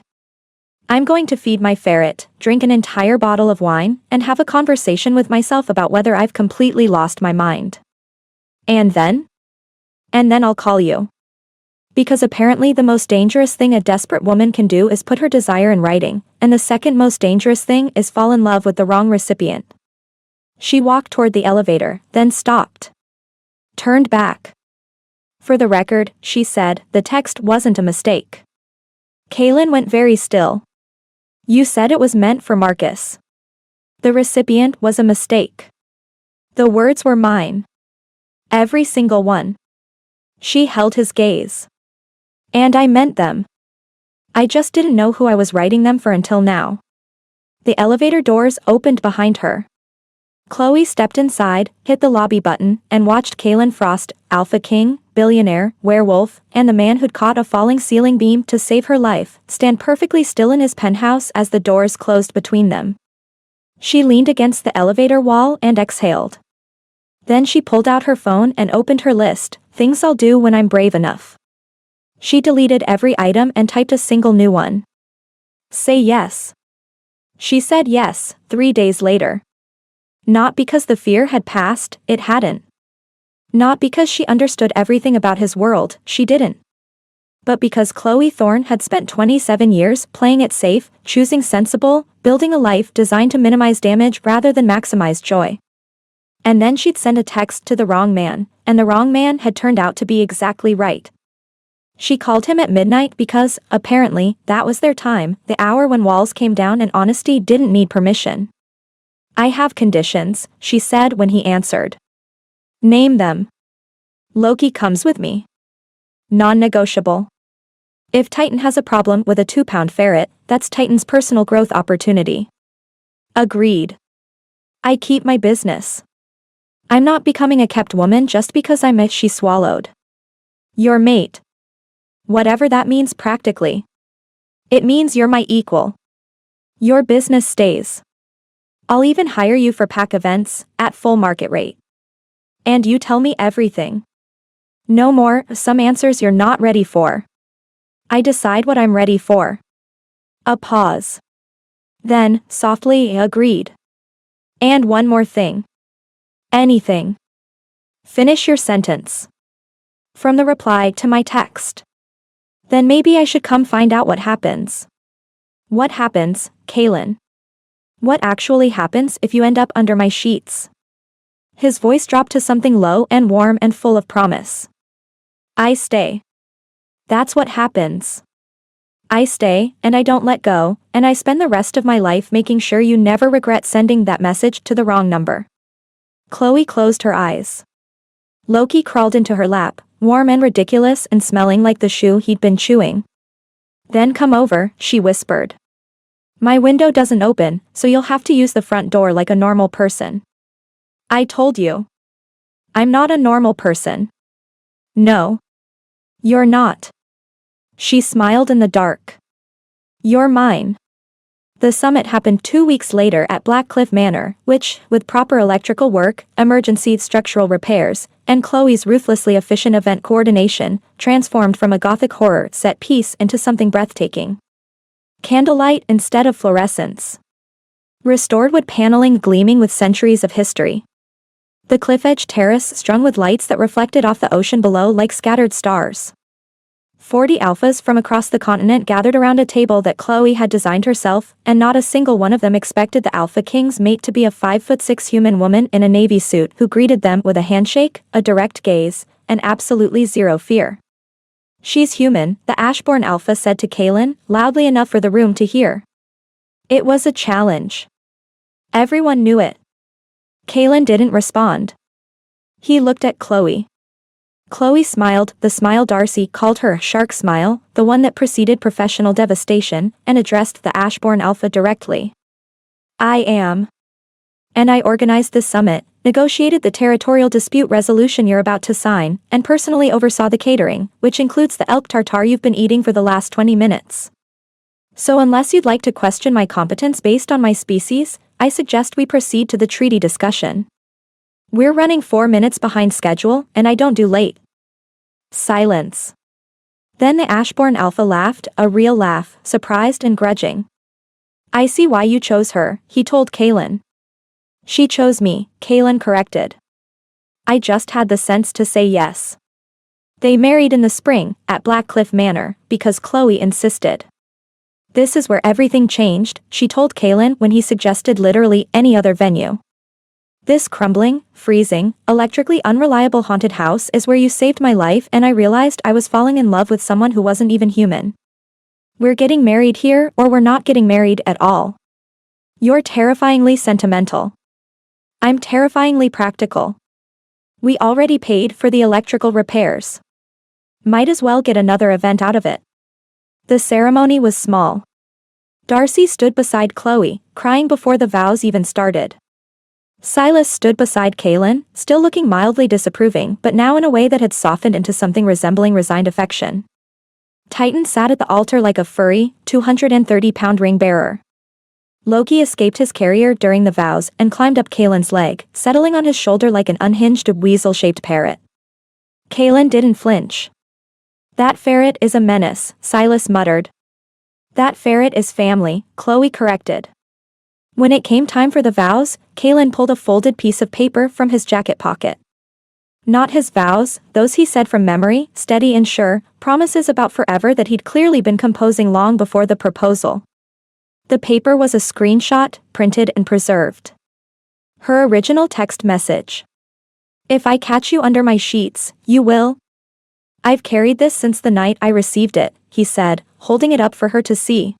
I'm going to feed my ferret, drink an entire bottle of wine, and have a conversation with myself about whether I've completely lost my mind. And then? And then I'll call you. Because apparently the most dangerous thing a desperate woman can do is put her desire in writing, and the second most dangerous thing is fall in love with the wrong recipient. She walked toward the elevator, then stopped. Turned back. For the record, she said, the text wasn't a mistake. Kaylin went very still. You said it was meant for Marcus. The recipient was a mistake. The words were mine. Every single one. She held his gaze. And I meant them. I just didn't know who I was writing them for until now. The elevator doors opened behind her. Chloe stepped inside, hit the lobby button, and watched Kaylin Frost, Alpha King, billionaire, werewolf, and the man who'd caught a falling ceiling beam to save her life, stand perfectly still in his penthouse as the doors closed between them. She leaned against the elevator wall and exhaled. Then she pulled out her phone and opened her list, things I'll do when I'm brave enough. She deleted every item and typed a single new one. Say yes. She said yes, 3 days later. Not because the fear had passed, it hadn't. Not because she understood everything about his world, she didn't. But because Chloe Thorne had spent 27 years playing it safe, choosing sensible, building a life designed to minimize damage rather than maximize joy. And then she'd send a text to the wrong man, and the wrong man had turned out to be exactly right. She called him at midnight because, apparently, that was their time, the hour when walls came down and honesty didn't need permission. "I have conditions," she said when he answered. "Name them." "Loki comes with me." "Non-negotiable." If Titan has a problem with a 2-pound ferret, that's Titan's personal growth opportunity. "Agreed." "I keep my business. I'm not becoming a kept woman just because I'm a," she swallowed. "Your mate." "Whatever that means practically." "It means you're my equal. Your business stays. I'll even hire you for pack events, at full market rate. And you tell me everything. No more, some answers you're not ready for. I decide what I'm ready for." A pause. Then, softly, "Agreed. And one more thing." "Anything." "Finish your sentence." From the reply to my text. "Then maybe I should come find out what happens." "What happens, Kaylin? What actually happens if you end up under my sheets?" His voice dropped to something low and warm and full of promise. "I stay. That's what happens. I stay, and I don't let go, and I spend the rest of my life making sure you never regret sending that message to the wrong number." Chloe closed her eyes. Loki crawled into her lap, warm and ridiculous and smelling like the shoe he'd been chewing. "Then come over," she whispered. "My window doesn't open, so you'll have to use the front door like a normal person." "I told you. I'm not a normal person." "No. You're not." She smiled in the dark. "You're mine." The summit happened 2 weeks later at Blackcliff Manor, which, with proper electrical work, emergency structural repairs, and Chloe's ruthlessly efficient event coordination, transformed from a gothic horror set piece into something breathtaking. Candlelight instead of fluorescence. Restored wood paneling gleaming with centuries of history. The cliff-edge terrace strung with lights that reflected off the ocean below like scattered stars. 40 alphas from across the continent gathered around a table that Chloe had designed herself, and not a single one of them expected the Alpha King's mate to be a 5'6" human woman in a navy suit who greeted them with a handshake, a direct gaze, and absolutely zero fear. "She's human," the Ashborn Alpha said to Kaylin, loudly enough for the room to hear. It was a challenge. Everyone knew it. Kaylin didn't respond. He looked at Chloe. Chloe smiled, the smile Darcy called her shark smile, the one that preceded professional devastation, and addressed the Ashborn Alpha directly. "I am. And I organized this summit, negotiated the territorial dispute resolution you're about to sign, and personally oversaw the catering, which includes the elk tartare you've been eating for the last 20 minutes. So unless you'd like to question my competence based on my species, I suggest we proceed to the treaty discussion. We're running 4 minutes behind schedule, and I don't do late." Silence. Then the Ashborn Alpha laughed, a real laugh, surprised and grudging. "I see why you chose her," he told Kaylin. "She chose me," Kaylin corrected. "I just had the sense to say yes." They married in the spring, at Blackcliff Manor, because Chloe insisted. "This is where everything changed," she told Kaylin when he suggested literally any other venue. "This crumbling, freezing, electrically unreliable haunted house is where you saved my life and I realized I was falling in love with someone who wasn't even human. We're getting married here or we're not getting married at all. You're terrifyingly sentimental. I'm terrifyingly practical. We already paid for the electrical repairs. Might as well get another event out of it." The ceremony was small. Darcy stood beside Chloe, crying before the vows even started. Silas stood beside Kaylin, still looking mildly disapproving but now in a way that had softened into something resembling resigned affection. Titan sat at the altar like a furry, 230-pound ring-bearer. Loki escaped his carrier during the vows and climbed up Kaylin's leg, settling on his shoulder like an unhinged weasel-shaped parrot. Kaylin didn't flinch. "That ferret is a menace," Silas muttered. "That ferret is family," Chloe corrected. When it came time for the vows, Kaylin pulled a folded piece of paper from his jacket pocket. Not his vows, those he said from memory, steady and sure, promises about forever that he'd clearly been composing long before the proposal. The paper was a screenshot, printed and preserved. Her original text message. If I catch you under my sheets, you will. I've carried this since the night I received it, he said, holding it up for her to see.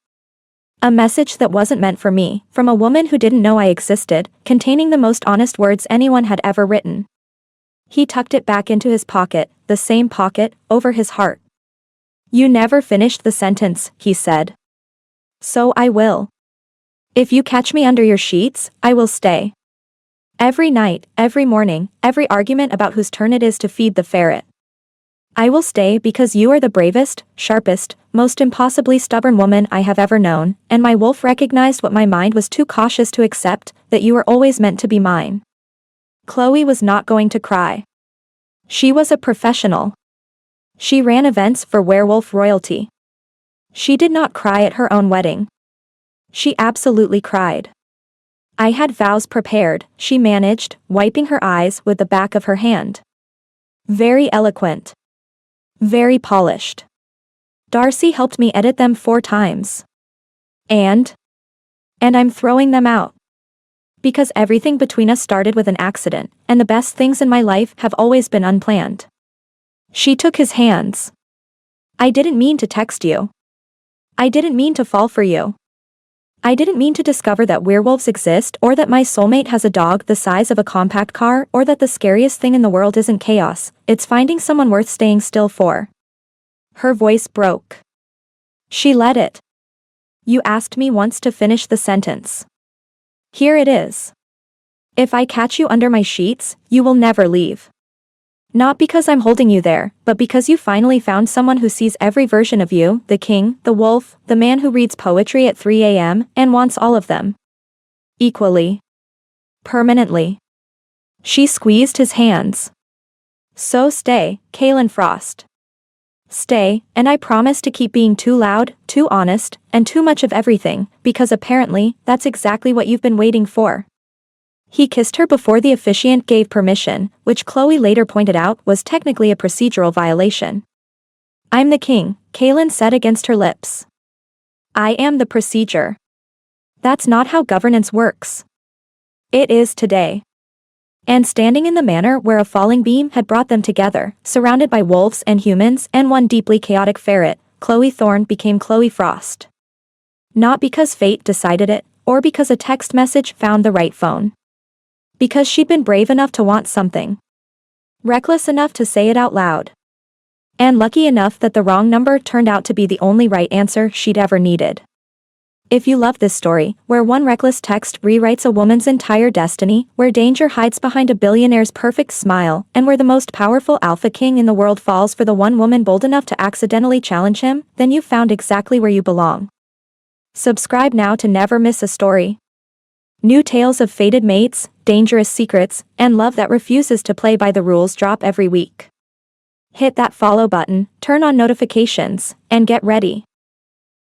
A message that wasn't meant for me, from a woman who didn't know I existed, containing the most honest words anyone had ever written. He tucked it back into his pocket, the same pocket, over his heart. You never finished the sentence, he said. So I will. If you catch me under your sheets, I will stay. Every night, every morning, every argument about whose turn it is to feed the ferret. I will stay because you are the bravest, sharpest, most impossibly stubborn woman I have ever known, and my wolf recognized what my mind was too cautious to accept, that you were always meant to be mine. Chloe was not going to cry. She was a professional. She ran events for werewolf royalty. She did not cry at her own wedding. She absolutely cried. I had vows prepared, she managed, wiping her eyes with the back of her hand. Very eloquent. Very polished. Darcy helped me edit them 4 times. And I'm throwing them out. Because everything between us started with an accident, and the best things in my life have always been unplanned. She took his hands. I didn't mean to text you. I didn't mean to fall for you. I didn't mean to discover that werewolves exist or that my soulmate has a dog the size of a compact car or that the scariest thing in the world isn't chaos, it's finding someone worth staying still for. Her voice broke. She let it. You asked me once to finish the sentence. Here it is. If I catch you under my sheets, you will never leave. Not because I'm holding you there, but because you finally found someone who sees every version of you, the king, the wolf, the man who reads poetry at 3 a.m., and wants all of them. Equally. Permanently. She squeezed his hands. So stay, Kaylin Frost. Stay, and I promise to keep being too loud, too honest, and too much of everything, because apparently, that's exactly what you've been waiting for. He kissed her before the officiant gave permission, which Chloe later pointed out was technically a procedural violation. I'm the king, Kaylin said against her lips. I am the procedure. That's not how governance works. It is today. And standing in the manor where a falling beam had brought them together, surrounded by wolves and humans and one deeply chaotic ferret, Chloe Thorne became Chloe Frost. Not because fate decided it, or because a text message found the right phone. Because she'd been brave enough to want something. Reckless enough to say it out loud. And lucky enough that the wrong number turned out to be the only right answer she'd ever needed. If you love this story, where one reckless text rewrites a woman's entire destiny, where danger hides behind a billionaire's perfect smile, and where the most powerful alpha king in the world falls for the one woman bold enough to accidentally challenge him, then you've found exactly where you belong. Subscribe now to never miss a story. New tales of fated mates, dangerous secrets, and love that refuses to play by the rules drop every week. Hit that follow button, turn on notifications, and get ready.